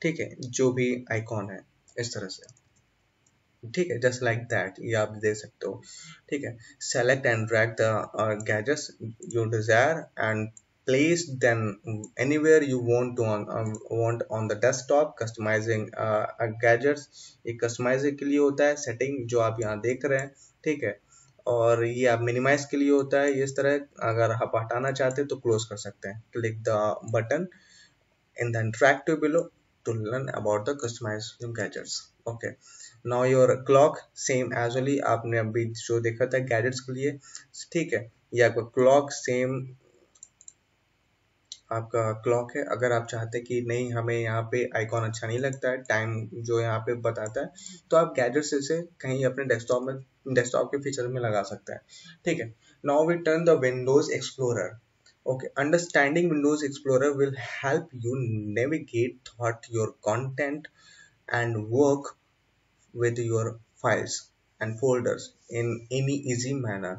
ठीक है, जो भी आइकॉन है इस तरह से। ठीक है, जस्ट लाइक दैट, ये आप देख सकते हो। ठीक है, select and drag the gadgets you desire and place them anywhere you want to want on the desktop. Customizing gadgets, ये कस्टमाइजिंग के लिए होता है, सेटिंग जो आप यहाँ देख रहे हैं। ठीक है, और ये आप मिनिमाइज के लिए होता है। इस तरह अगर आप हटाना चाहते हैं तो क्लोज कर सकते हैं। Click the button in the interactive below to learn about the customized gadgets. Okay, now your clock same as only आपने अभी जो देखा था गैजेट्स के लिए। ठीक है, ये आपका क्लॉक सेम आपका क्लॉक है। अगर आप चाहते हैं कि नहीं हमें यहाँ पे आइकॉन अच्छा नहीं लगता है, टाइम जो यहाँ पे बताता है, तो आप गैजेट से कहीं अपने डेस्कटॉप के फीचर में लगा सकते हैं। ठीक है, now we turn the Windows Explorer. Okay, understanding Windows Explorer will help you navigate through your content and work with your files and folders in any easy manner.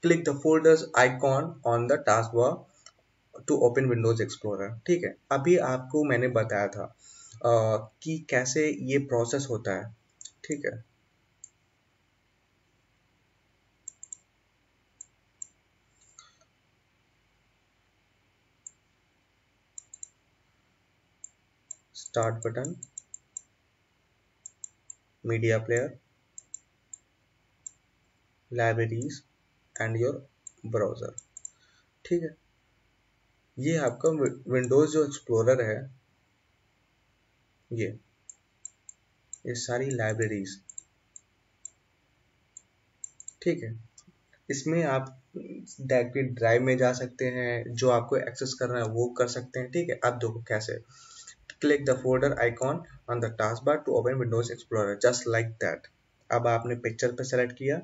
Click the folders icon on the taskbar to open Windows Explorer। ठीक है, अभी आपको मैंने बताया था कि कैसे ये प्रोसेस होता है। ठीक है, start button, media player, libraries and your browser. ठीक है, ये आपका विंडोज जो एक्सप्लोरर है, ये सारी लाइब्रेरीज। ठीक है, इसमें आप डायरेक्टली ड्राइव में जा सकते हैं, जो आपको एक्सेस करना है वो कर सकते हैं। ठीक है, अब देखो कैसे। Click the folder icon on the task bar to open Windows Explorer, just like that. अब आपने पिक्चर पे सेलेक्ट किया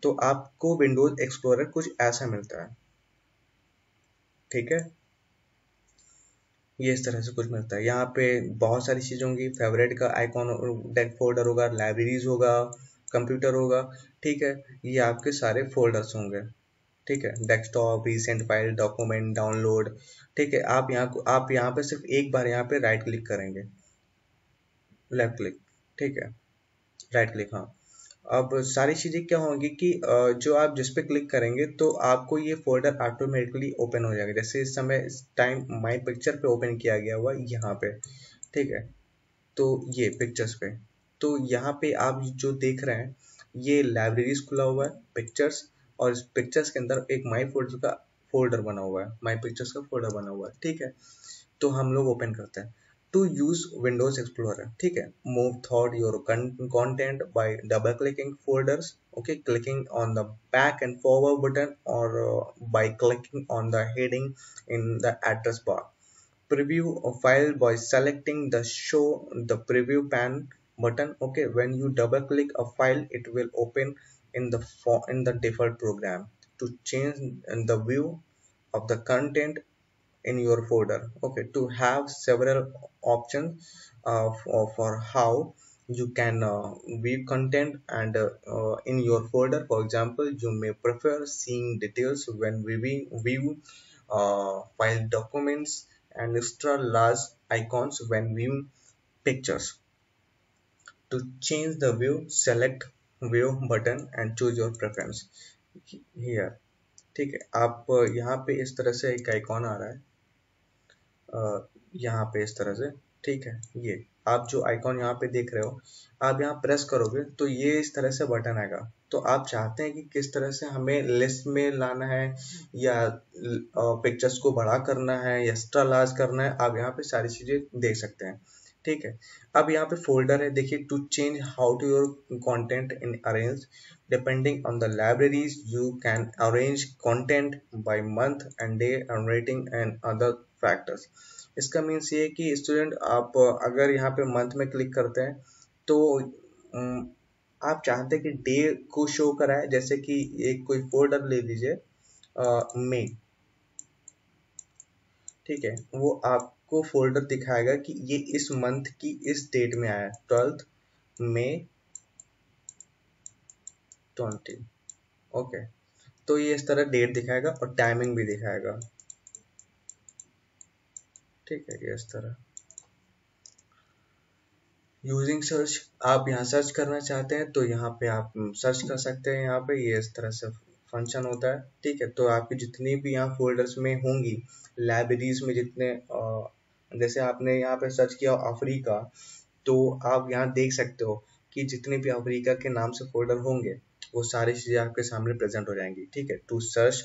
तो आपको विंडोज एक्सप्लोरर कुछ ऐसा मिलता है। ठीक है, ये इस तरह से कुछ मिलता है। यहाँ पे बहुत सारी चीज़ें होंगी, फेवरेट का आइकॉन डेक फोल्डर होगा, लाइब्रेरीज होगा, कंप्यूटर होगा। ठीक है, ये आपके सारे फोल्डर्स होंगे। ठीक है, desktop, recent file, document, download. ठीक है, आप यहाँ पे सिर्फ एक बार यहाँ पे राइट क्लिक करेंगे, लेफ्ट क्लिक। ठीक है, राइट क्लिक, हाँ। अब सारी चीज़ें क्या होंगी कि जो आप जिस पे क्लिक करेंगे तो आपको ये फोल्डर ऑटोमेटिकली ओपन हो जाएगा। जैसे इस समय इस टाइम माई पिक्चर पे ओपन किया गया हुआ यहाँ पे। ठीक है, तो ये पिक्चर्स पे, तो यहाँ पे आप जो देख रहे हैं ये लाइब्रेरीज खुला हुआ है, पिक्चर्स, और इस पिक्चर्स के अंदर एक माई फोल्डर का फोल्डर बना हुआ है, माई पिक्चर्स का फोल्डर बना हुआ है। ठीक है, तो हम लोग ओपन करते हैं टू यूज विंडोज एक्सप्लोरर। ठीक है, move through your content by double clicking folders. Okay, clicking on the back and forward button और by clicking on the heading in the address bar. Preview a file by selecting the show the preview pan button. Okay, when you double click a file it will open in the default program. To change the view of the content in your folder. Okay, to have several options for how you can view content and in your folder. For example, you may prefer seeing details when view file documents and extra large icons when viewing pictures. To change the view, select view button and choose your preference here। ठीक है, आप यहाँ पे इस तरह से एक icon आ रहा है, यहाँ पे इस तरह से। ठीक है, ये आप जो आइकॉन यहाँ पे देख रहे हो, आप यहाँ प्रेस करोगे तो ये इस तरह से बटन आएगा। तो आप चाहते हैं कि किस तरह से हमें लिस्ट में लाना है, या पिक्चर्स को बड़ा करना है, या एक्स्ट्रा लार्ज करना है, आप यहाँ पे सारी चीजें देख सकते हैं। ठीक है, अब यहाँ पे फोल्डर है, देखिए to change how to your content in arrange depending on the libraries you can arrange content by month and day and rating and other factors. इसका मीन्स ये है कि स्टूडेंट आप अगर यहाँ पे मंथ में क्लिक करते हैं तो आप चाहते हैं कि डे को शो कराए, जैसे कि एक कोई फोल्डर ले लीजिए मई। ठीक है, वो आपको फोल्डर दिखाएगा कि ये इस मंथ की इस डेट में आया, 12 मई 20। ओके, तो ये इस तरह डेट दिखाएगा और टाइमिंग भी दिखाएगा। ठीक है, ये इस तरह। यूजिंग सर्च, आप यहाँ सर्च करना चाहते हैं तो यहाँ पे आप सर्च कर सकते हैं। यहाँ पे ये इस तरह से फंक्शन होता है। ठीक है, तो आपकी जितनी भी यहाँ फोल्डर्स में होंगी, लाइब्रेरीज में जितने जैसे आपने यहाँ पे सर्च किया अफ्रीका, तो आप यहाँ देख सकते हो कि जितने भी अफ्रीका के नाम से फोल्डर होंगे वो सारी चीजें आपके सामने प्रेजेंट हो जाएंगी। ठीक है, to search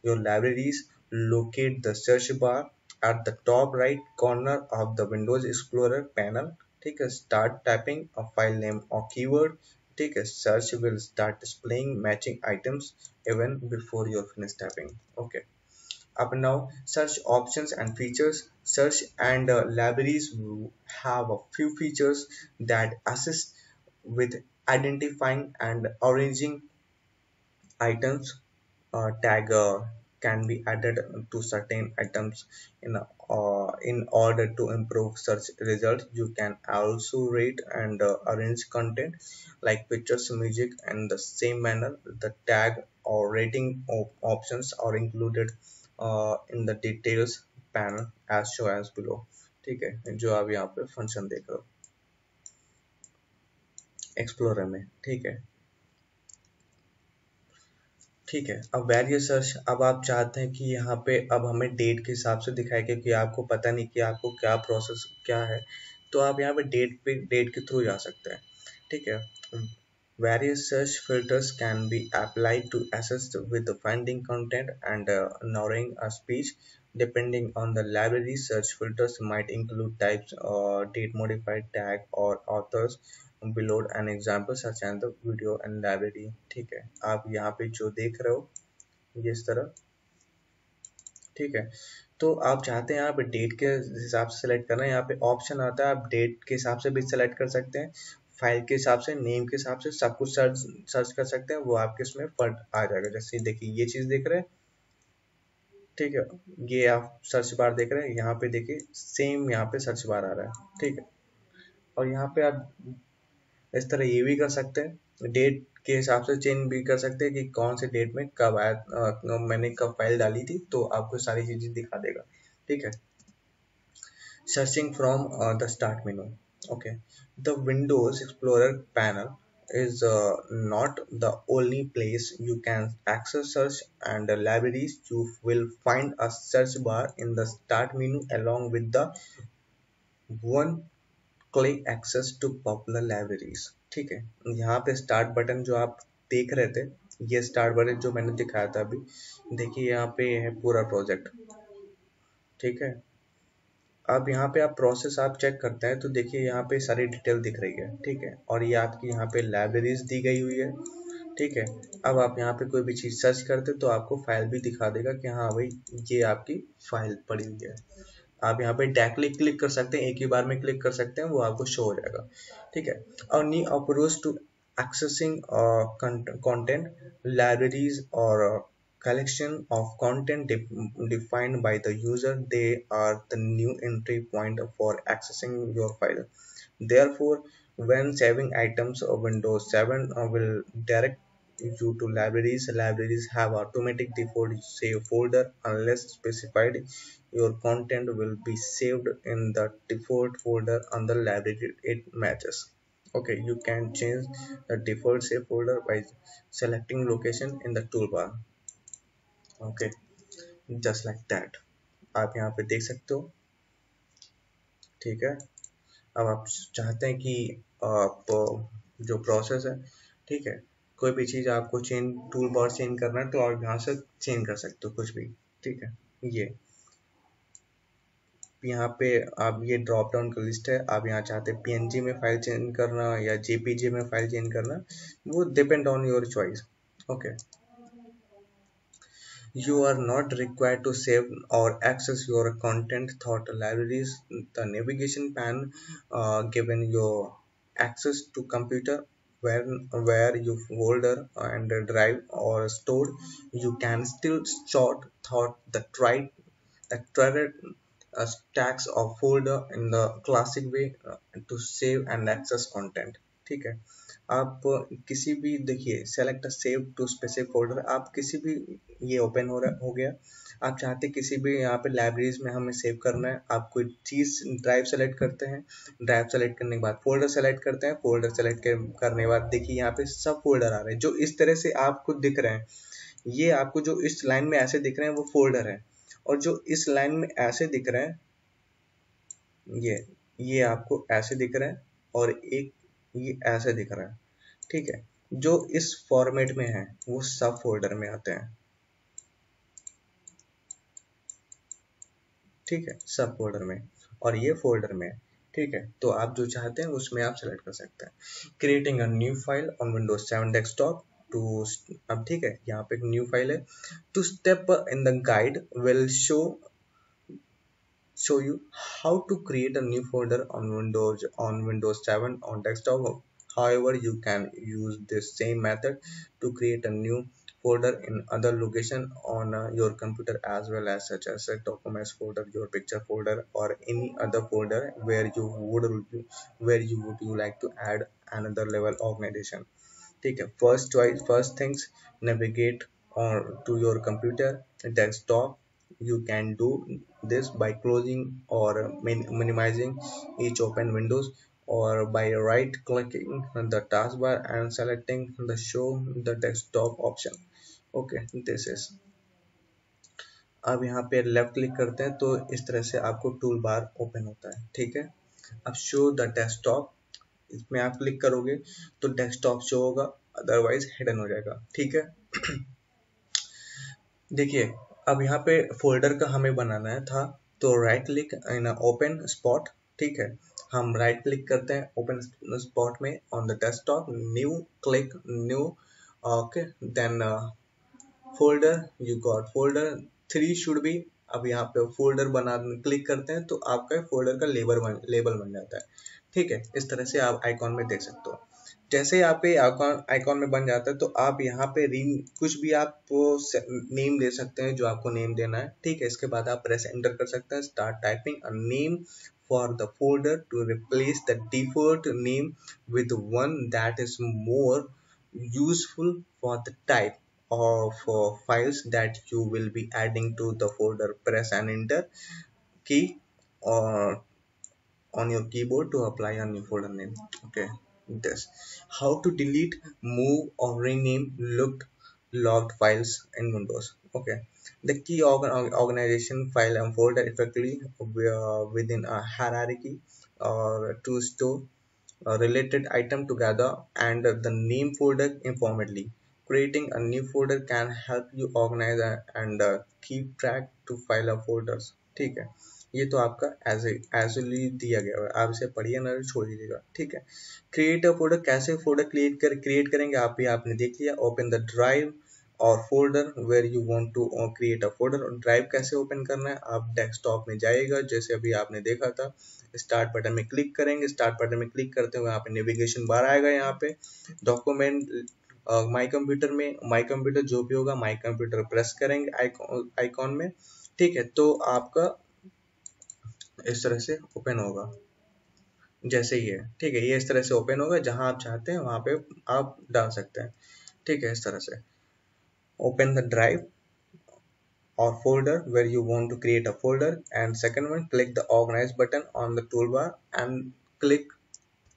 your libraries, locate the search bar at the top right corner of the Windows Explorer panel. ठीक है, start typing a file name और कीवर्ड। ठीक है, search will start displaying matching items even before your finish typing. Okay, up now search options and features. Search and libraries have a few features that assist with identifying and arranging items. Tag can be added to certain items in order to improve search results. You can also rate and arrange content like pictures, music, and the same manner. The tag or rating options are included in the details panel as shown as below। ठीक है, जो आप यहाँ पे function देख रहे हो explorer में। ठीक है, ठीक है, अब वेरियस सर्च, अब आप चाहते हैं कि यहाँ पे अब हमें डेट के हिसाब से दिखाए, क्योंकि आपको पता नहीं कि आपको क्या प्रोसेस क्या है, तो आप यहाँ पे डेट के थ्रू जा सकते हैं। ठीक है, various search filters can be applied to assist with finding content and narrowing a speech depending on the library. Search filters might include types or date modified tag or authors below an example such as the video and library। ठीक है, आप यहाँ पे जो देख रहे हो ये इस तरह। ठीक है, तो आप चाहते हैं यहाँ पे डेट के हिसाब से सेलेक्ट करना है, यहाँ पे ऑप्शन आता है, आप डेट के हिसाब से भी सेलेक्ट कर सकते हैं, फाइल के हिसाब से, नेम के हिसाब से, सब कुछ सर्च सर्च कर सकते हैं, वो आपके इसमें फर्क आ जाएगा। जैसे देखिए ये चीज देख रहे हैं। ठीक है, ये आप सर्च बार देख रहे हैं, यहाँ पे देखिए सेम यहाँ पे सर्च बार आ रहा है। ठीक है, और यहाँ पे आप इस तरह ये भी कर सकते हैं, डेट के हिसाब से चेंज भी कर सकते हैं कि कौन से डेट में कब आया, मैंने कब फाइल डाली थी, तो आपको सारी चीजें दिखा देगा। ठीक है, searching from the start menu। Okay, the Windows Explorer panel is not the only place you can access search and libraries. You will find a search bar in the start menu along with the one click access to popular libraries। ठीक है, यहाँ पे start button जो आप देख रहे थे, ये स्टार्ट बटन जो मैंने दिखाया था अभी, देखिए यहाँ पे है पूरा प्रोजेक्ट। ठीक है, अब यहाँ पे आप प्रोसेस आप चेक करते हैं तो देखिए यहाँ पे सारी डिटेल दिख रही है। ठीक है, और ये आपकी यहाँ पे लाइब्रेरीज दी गई हुई है। ठीक है, अब आप यहाँ पे कोई भी चीज सर्च करते तो आपको फाइल भी दिखा देगा कि हाँ भाई ये आपकी फाइल पड़ी हुई है। आप यहाँ पे डायरेक्टली क्लिक कर सकते हैं, एक ही बार में क्लिक कर सकते हैं, वो आपको शो हो जाएगा। ठीक है, और new approach to accessing content libraries or collection of content defined by the user. They are the new entry point for accessing your file. Therefore, when saving items, Windows 7 will direct you to libraries. Libraries have automatic default save folder unless specified. Your content will be saved in the default folder on the library it matches। Okay, you can change the default save folder by selecting location in the toolbar. Okay, just like that आप यहाँ पे देख सकते हो। ठीक है, अब आप चाहते हैं कि आप जो प्रोसेस है, ठीक है, कोई भी चीज़ आपको चेंज टूल बार चेंज करना है तो आप यहाँ से चेंज कर सकते हो कुछ भी। ठीक है, ये यहाँ पे आप ये ड्रॉप डाउन का लिस्ट है, आप यहाँ चाहते हैं पीएनजी में फाइल चेंज करना या जेपीजी में फाइल चेंज करना, वो depend on your choice. Okay, you are not required to save or access your content thought libraries. The navigation pane given you access to computer where your folder and drive or stored. You can still sort thought the threaded stacks of folder in the classic way to save and access content. ठीक है, आप किसी भी देखिए select save to specific folder, आप किसी भी ये ओपन हो गया, आप चाहते किसी भी यहाँ पे लाइब्रेरीज में हमें सेव करना है, आप कोई चीज ड्राइव सेलेक्ट करते हैं, ड्राइव सेलेक्ट करने के बाद फोल्डर सेलेक्ट करते हैं, फोल्डर सेलेक्ट करने के बाद देखिए यहाँ पे सब फोल्डर आ रहे हैं जो इस तरह से आपको दिख रहे हैं। ये आपको जो इस लाइन में ऐसे दिख रहे हैं वो फोल्डर है, और जो इस लाइन में ऐसे दिख रहे हैं ये आपको ऐसे दिख रहा है, और एक ये ऐसे दिख रहा है। ठीक है, जो इस फॉर्मेट में है वो सब फोल्डर में आते हैं। ठीक है, सब फोल्डर में, और ये फोल्डर में। ठीक है, तो आप जो चाहते हैं उसमें आप सेलेक्ट कर सकते हैं। Creating a new file on Windows 7 desktop to, अब ठीक है यहाँ पे एक न्यू फाइल है। Two step in the guide will show you how to create a new folder on Windows 7 on desktop. However, you can use this same method to create a new folder in other location on your computer as well, as such as a documents folder, your picture folder, or any other folder where you would you like to add another level organization. ठीक है, first things navigate to your computer desktop. You can do this by closing or minimizing each open windows, or by right clicking the taskbar and selecting the show the desktop option. Okay, this is, अब यहाँ पे left click करते हैं तो इस तरह से आपको टूल बार ओपन होता है। ठीक है, अब शो द डेस्कटॉप, इसमें आप क्लिक करोगे तो डेस्कटॉप शो होगा, अदरवाइज हिडन हो जाएगा। ठीक है, देखिए अब यहाँ पे फोल्डर का हमें बनाना था, तो right click in open spot. ठीक है, हम राइट क्लिक करते हैं ओपन स्पॉट में on the desktop, new, click new. Okay, then folder, you got folder 3 should be. अब यहाँ पे फोल्डर बना क्लिक करते हैं तो आपका फोल्डर का लेबल बन जाता है। ठीक है, इस तरह से आप आइकॉन में देख सकते हो। जैसे यहाँ पे आइकॉन में बन जाता है तो आप यहाँ पे कुछ भी आप नेम दे सकते हैं जो आपको नेम देना है। ठीक है, इसके बाद आप प्रेस एंटर कर सकते हैं, start typing a name for the folder to replace the default name with one that is more useful for the type of files that you will be adding to the folder. Press and enter key or on your keyboard to apply a new folder name. Okay, this how to delete, move or rename logged files in Windows. Okay, the key organization file and folder effectively within a hierarchy or to store a related item together and the name folder informally. Creating a new folder can help you organize and keep track to file of folders. ठीक है, ये तो आपका एजली दिया गया है, आप इसे पढ़िए ना छोड़ दीजिएगा। ठीक है, क्रिएट अ फोल्डर, कैसे फोल्डर क्रिएट करेंगे आप भी आपने देख लिया। ओपन द ड्राइव और folder where you want to create a folder. Drive कैसे ओपन करना है, आप डेस्कटॉप में जाइएगा जैसे अभी आपने देखा था, स्टार्ट बटन में क्लिक करेंगे, स्टार्ट बटन में क्लिक करते हुए यहाँ पे नेविगेशन बार आएगा, यहाँ पे डॉक्यूमेंट माई कंप्यूटर में, माई कंप्यूटर जो भी होगा माई कंप्यूटर प्रेस करेंगे आइकॉन में। ठीक है, तो आपका इस तरह से ओपन होगा जैसे ही है। ठीक है, ये इस तरह से ओपन होगा, जहां आप चाहते हैं वहां पे आप डाल सकते हैं। ठीक है, इस तरह से open the drive or folder where you want to create a folder, and second one, click the organize button on the toolbar and click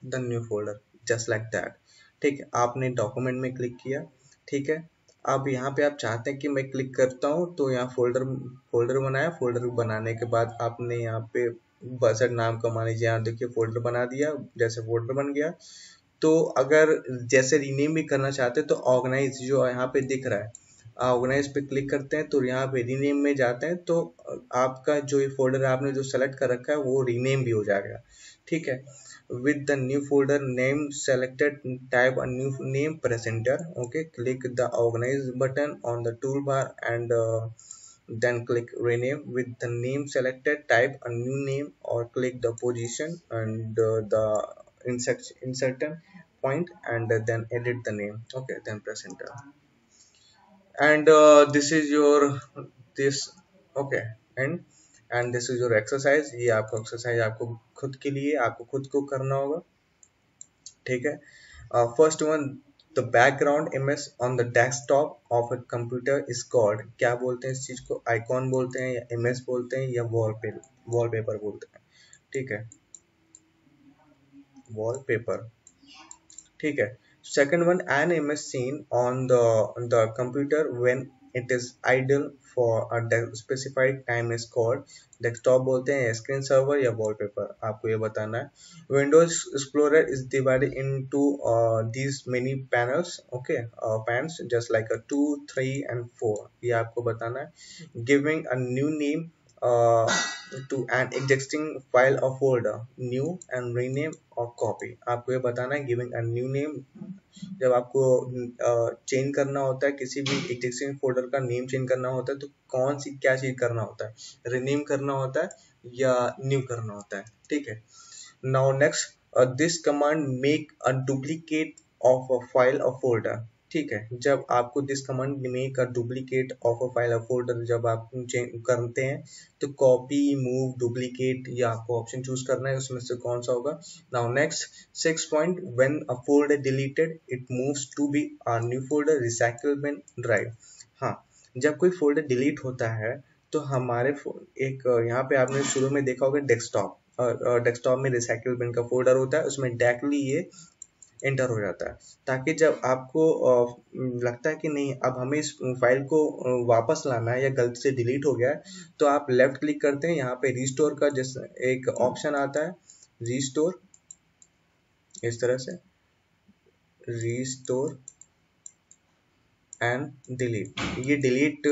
the new folder, just like that. ठीक है, आपने डॉक्यूमेंट में click किया। ठीक है, अब यहाँ पे आप चाहते हैं कि मैं क्लिक करता हूँ तो यहाँ फोल्डर फोल्डर बनाया। फोल्डर बनाने के बाद आपने यहाँ पे बजट नाम का मान लीजिए, यहाँ देखिए फोल्डर बना दिया। जैसे फोल्डर बन गया तो अगर जैसे रीनेम भी करना चाहते हैं तो ऑर्गेनाइज जो यहाँ पे दिख रहा है, ऑर्गेनाइज पे क्लिक करते हैं तो यहाँ पे रीनेम में जाते हैं तो आपका जो ये फोल्डर आपने जो सेलेक्ट कर रखा है वो रीनेम भी हो जाएगा। ठीक है, with the new folder name selected, type a new name presenter. Okay, click the organize button on the toolbar and then click rename. With the name selected, type a new name or click the position and the insert point and then edit the name. Okay, then press enter. And this is your this okay and this is your exercise। ये आपको exercise आपको खुद के लिए आपको खुद को करना होगा। ठीक है, first one, the background image on the desktop of a computer is called, क्या बोलते हैं इस चीज को? आइकॉन बोलते हैं या इमेज बोलते हैं या वॉलपेपर बोलते हैं। ठीक है, वॉलपेपर। ठीक है, second one, an image seen on the computer when it is idle for a specified time is called, desktop बोलते हैं, स्क्रीन सर्वर या वॉलपेपर, आपको ये बताना है। Windows explorer is divided into these many panels. Okay, pans just like a 2, 3 and 4, ये आपको बताना है। Giving a new name to an existing file or folder, new and rename or copy, आपको ये बताना है। गिविंग अ न्यू नेम, जब आपको चेंज करना होता है किसी भी एग्जिस्टिंग फोल्डर का नेम चेंज करना होता है तो कौन सी क्या चीज करना होता है, रीनेम करना होता है या न्यू करना होता है। ठीक है, now next, this command make a duplicate of a file और फोल्डर। ठीक है, जब आपको this command make a duplicate of a file और फोल्डर जब आप करते हैं तो कॉपी, मूव, डुप्लीकेट ये आपको ऑप्शन चूज करना है, उसमें से कौन सा होगा। Now next 6 point, when a folder deleted it moves to be a new folder recyclable drive. हाँ, जब कोई फोल्डर डिलीट होता है तो हमारे एक यहाँ पे आपने शुरू में देखा होगा डेस्कटॉप, डेस्कटॉप में रिसाइकिल बिन का फोल्डर होता है, उसमें डायरेक्टली ये एंटर हो जाता है, ताकि जब आपको लगता है कि नहीं अब हमें इस फाइल को वापस लाना है या गलती से डिलीट हो गया है तो आप लेफ्ट क्लिक करते हैं, यहाँ पे रिस्टोर का जैसे एक ऑप्शन आता है, रिस्टोर, इस तरह से रिस्टोर एंड डिलीट, ये डिलीट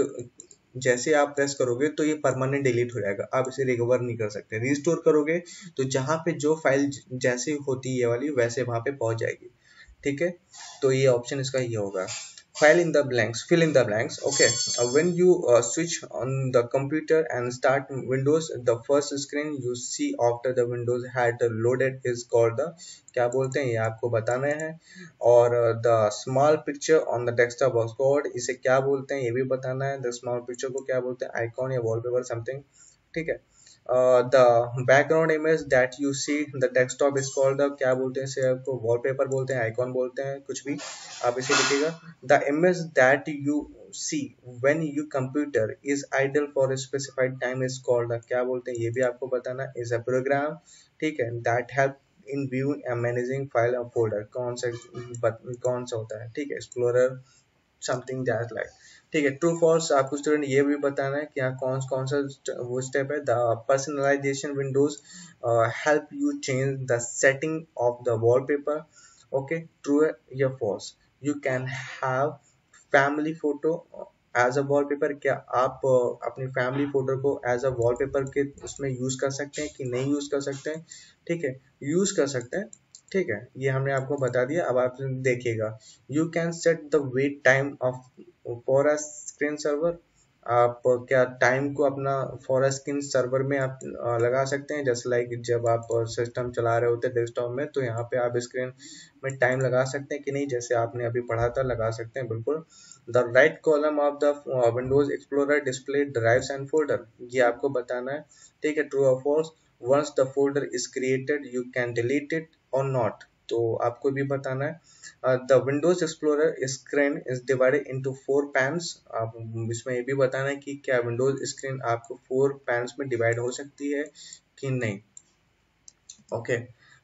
जैसे आप प्रेस करोगे तो ये परमानेंट डिलीट हो जाएगा, आप इसे रिकवर नहीं कर सकते। रिस्टोर करोगे तो जहां पे जो फाइल जैसे होती है ये वाली वैसे वहां पे पहुंच जाएगी। ठीक है, तो ये ऑप्शन इसका ये होगा। fill in the blanks। Okay, when you switch on the computer and start windows, the first screen you see after the windows had loaded is called the, क्या बोलते हैं ये आपको बताना है। और the small picture on the desktop was called, इसे क्या बोलते हैं ये भी बताना है। the small picture को क्या बोलते हैं, आइकॉन या वॉलपेपर समथिंग। ठीक है, the background image that you see the desktop is called the, क्या बोलते हैं इसे आपको, वॉलपेपर बोलते हैं, आइकॉन बोलते हैं, कुछ भी आप इसे लिखिएगा। the image that you see when your computer is idle for a specified time is called the, क्या बोलते हैं ये भी आपको बताना, is a program। ठीक है, that help in viewing and managing file और folder, कौन सा होता है। ठीक है, explorer समथिंग दैट लाइक। ठीक है, ट्रू फॉल्स आपको स्टूडेंट ये भी बताना है कि यहाँ कौन कौन सा वो स्टेप है। The personalization windows help you change the setting of the wallpaper. Okay, true है या false. You can have family photo as a wallpaper, क्या आप अपनी फैमिली फोटो को एज अ वॉलपेपर के उसमें यूज कर सकते हैं कि नहीं यूज कर सकते हैं। ठीक है, यूज कर सकते हैं। ठीक है, ये हमने आपको बता दिया, अब आप देखिएगा। You can set the wait time of for a screen server, आप क्या टाइम को अपना फॉर अ स्क्रीन सर्वर में आप लगा सकते हैं, जैसे लाइक जब आप सिस्टम चला रहे होते हैं डेस्कटॉप में तो यहाँ पे आप स्क्रीन में टाइम लगा सकते हैं कि नहीं, जैसे आपने अभी पढ़ा था लगा सकते हैं बिल्कुल। The right column of the Windows Explorer display drives and folder, ये आपको बताना है। ठीक है, ट्रू और false. Once the folder is created you can delete it और नॉट, तो आपको भी बताना है। The Windows Explorer screen is divided into 4 panes, आप इसमें ये भी बताना है कि क्या विंडोज स्क्रीन आपको 4 पैन्स में डिवाइड हो सकती है कि नहीं। Okay,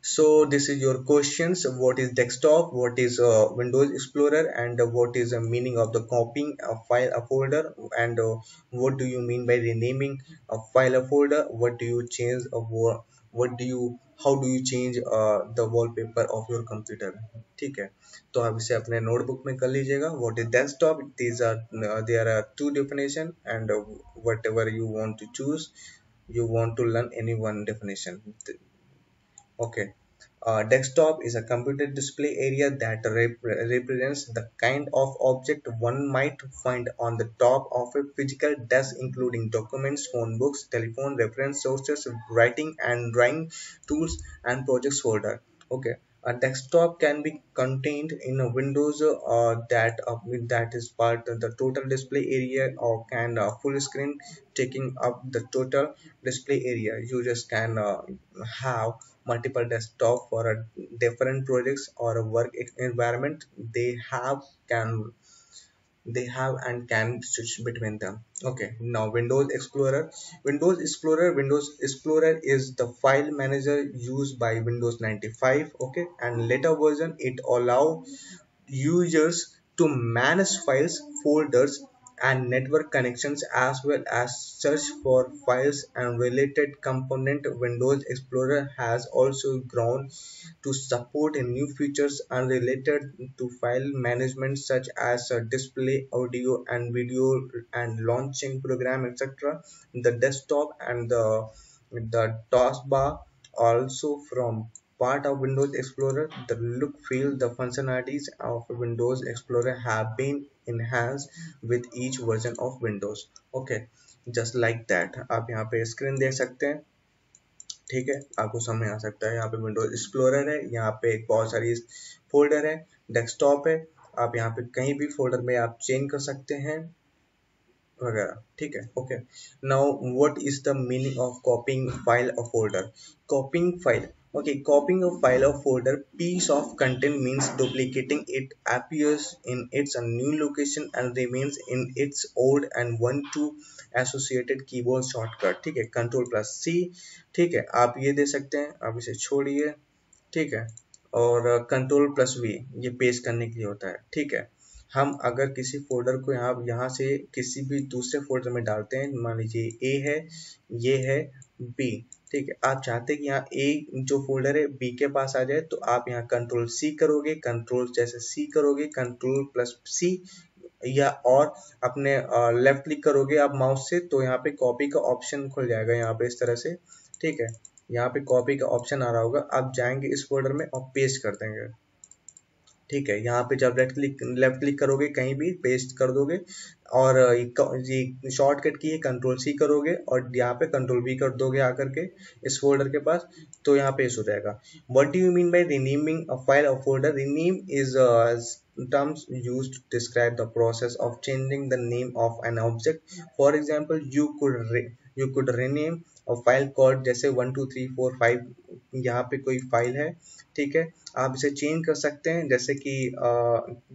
So this is your questions. What is desktop? What is Windows Explorer? And what is the meaning of the copying a file, a folder? And what do you mean by renaming a file, a folder? What do you change? What do you? How do you change the wallpaper of your computer? ठीक है, तो आप इसे अपने notebook में कर लीजिएगा. What is desktop? These are there are two definition, and whatever you want to choose, you want to learn any one definition. Okay. Desktop is a computer display area that represents the kind of object one might find on the top of a physical desk, including documents, phone books, telephone, reference sources, writing and drawing tools, and projects folder. Okay. A desktop can be contained in a Windows that is part of the total display area, or can full screen taking up the total display area. Users can have multiple desktop for a different projects or a work environment. They have and can switch between them. Okay, now Windows Explorer is the file manager used by Windows 95. Okay, and later version it allow users to manage files, folders, and network connections, as well as search for files and related component. Windows Explorer has also grown to support new features unrelated to file management, such as display, audio and video, and launching program, etc. The desktop and the taskbar also from part of Windows Explorer. The look, feel, the functionalities of Windows Explorer have been enhanced with each version of Windows. Okay, just like that. आप यहाँ पे screen देख सकते हैं. ठीक है, आपको समझ में आ सकता है. यहाँ पे विंडोज एक्सप्लोरर है, यहाँ पे बहुत सारी फोल्डर है, डेस्कटॉप है. आप यहाँ पे कहीं भी फोल्डर में आप चेंज कर सकते हैं वगैरह. ठीक है. Okay, now what is the meaning of copying file और folder? Copying file. Okay, copying a file or folder piece of content means duplicating it appears in its a new location and remains in its old and one to associated keyboard shortcut. ठीक है, control plus सी. ठीक है, आप ये दे सकते हैं, आप इसे छोड़िए. ठीक है, और कंट्रोल प्लस वी ये पेस्ट करने के लिए होता है. ठीक है, हम अगर किसी फोल्डर को यहाँ से किसी भी दूसरे फोल्डर में डालते हैं, मान लीजिए ए है, ये है बी. ठीक है, आप चाहते हैं कि यहाँ ए जो फोल्डर है बी के पास आ जाए, तो आप यहाँ कंट्रोल सी करोगे, कंट्रोल जैसे सी करोगे, कंट्रोल प्लस सी, या और अपने लेफ्ट क्लिक करोगे आप माउस से, तो यहाँ पे कॉपी का ऑप्शन खुल जाएगा यहाँ पे इस तरह से. ठीक है, यहाँ पे कॉपी का ऑप्शन आ रहा होगा, आप जाएंगे इस फोल्डर में और पेस्ट कर देंगे. ठीक है, यहाँ पे जब लेफ्ट क्लिक करोगे कहीं भी पेस्ट कर दोगे, और ये शॉर्टकट की है कंट्रोल सी करोगे और यहाँ पे कंट्रोल वी कर दोगे आकर के इस फोल्डर के पास, तो यहाँ पेस्ट हो जाएगा. What do you mean by renaming a file और folder? Rename is terms used to describe the process of changing the name of an object. For example, you could rename a file called जैसे 1 2 3 4 5, यहाँ पे कोई file है. ठीक है, आप इसे चेंज कर सकते हैं, जैसे कि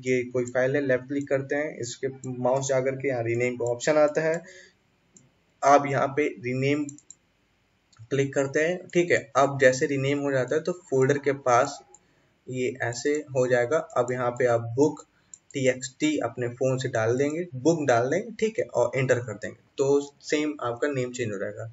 ये कोई फाइल है, लेफ्ट क्लिक करते हैं, इसके माउस जाकर के यहाँ रीनेम का ऑप्शन आता है, आप यहाँ पे रीनेम क्लिक करते हैं. ठीक है, अब जैसे रीनेम हो जाता है तो फोल्डर के पास ये ऐसे हो जाएगा. अब यहाँ पे आप बुक txt अपने फोन से डाल देंगे, बुक डाल देंगे. ठीक है, और एंटर कर देंगे, तो सेम आपका नेम चेंज हो जाएगा.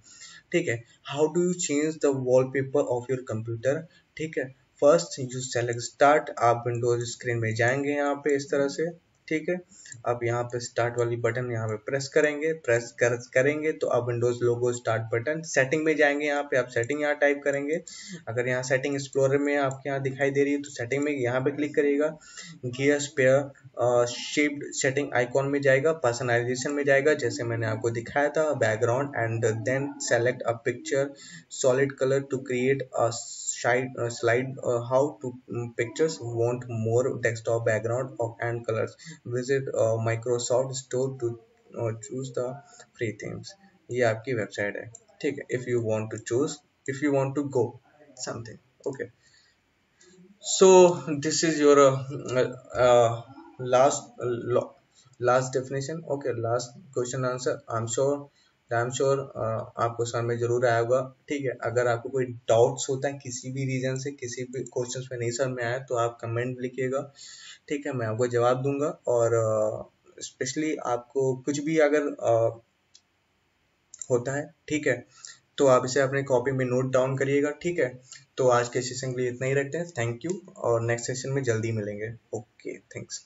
ठीक है, how do you change the wallpaper of your computer? ठीक है, फर्स्ट यू सेलेक्ट स्टार्ट. आप विंडोज स्क्रीन में जाएंगे यहाँ पे इस तरह से. ठीक है, आप यहाँ पे स्टार्ट वाली बटन यहाँ पे करेंगे तो आप विंडोज लोगो स्टार्ट बटन. सेटिंग में जाएंगे, यहाँ पे आप सेटिंग यहाँ टाइप करेंगे. अगर यहाँ सेटिंग एक्सप्लोरर में आपके यहाँ दिखाई दे रही है तो सेटिंग में यहाँ पे क्लिक करिएगा. Gear spare shaped setting icon में जाएगा, पर्सनलाइजेशन में जाएगा जैसे मैंने आपको दिखाया था, background, and then select a picture solid colour to create a slide. How to pictures want more desktop background and colors. Visit Microsoft Store to choose the free themes. ये आपकी वेबसाइट है. ठीक है, if you want to choose, if you want to go something. Okay, so this is your last last definition. Okay, last question answer. I'm sure I am sure आपको समझ में जरूर आया होगा। ठीक है, अगर आपको कोई डाउट्स होता है किसी भी रीजन से, किसी भी क्वेश्चन में नहीं समझ में आया, तो आप कमेंट लिखिएगा। ठीक है, मैं आपको जवाब दूंगा। और स्पेशली आपको कुछ भी अगर होता है, ठीक है, तो आप इसे अपने कॉपी में नोट डाउन करिएगा। ठीक है, तो आज के सेशन के लिए इतना ही रखते हैं। थैंक यू, और नेक्स्ट सेशन में जल्दी मिलेंगे। Okay, thanks.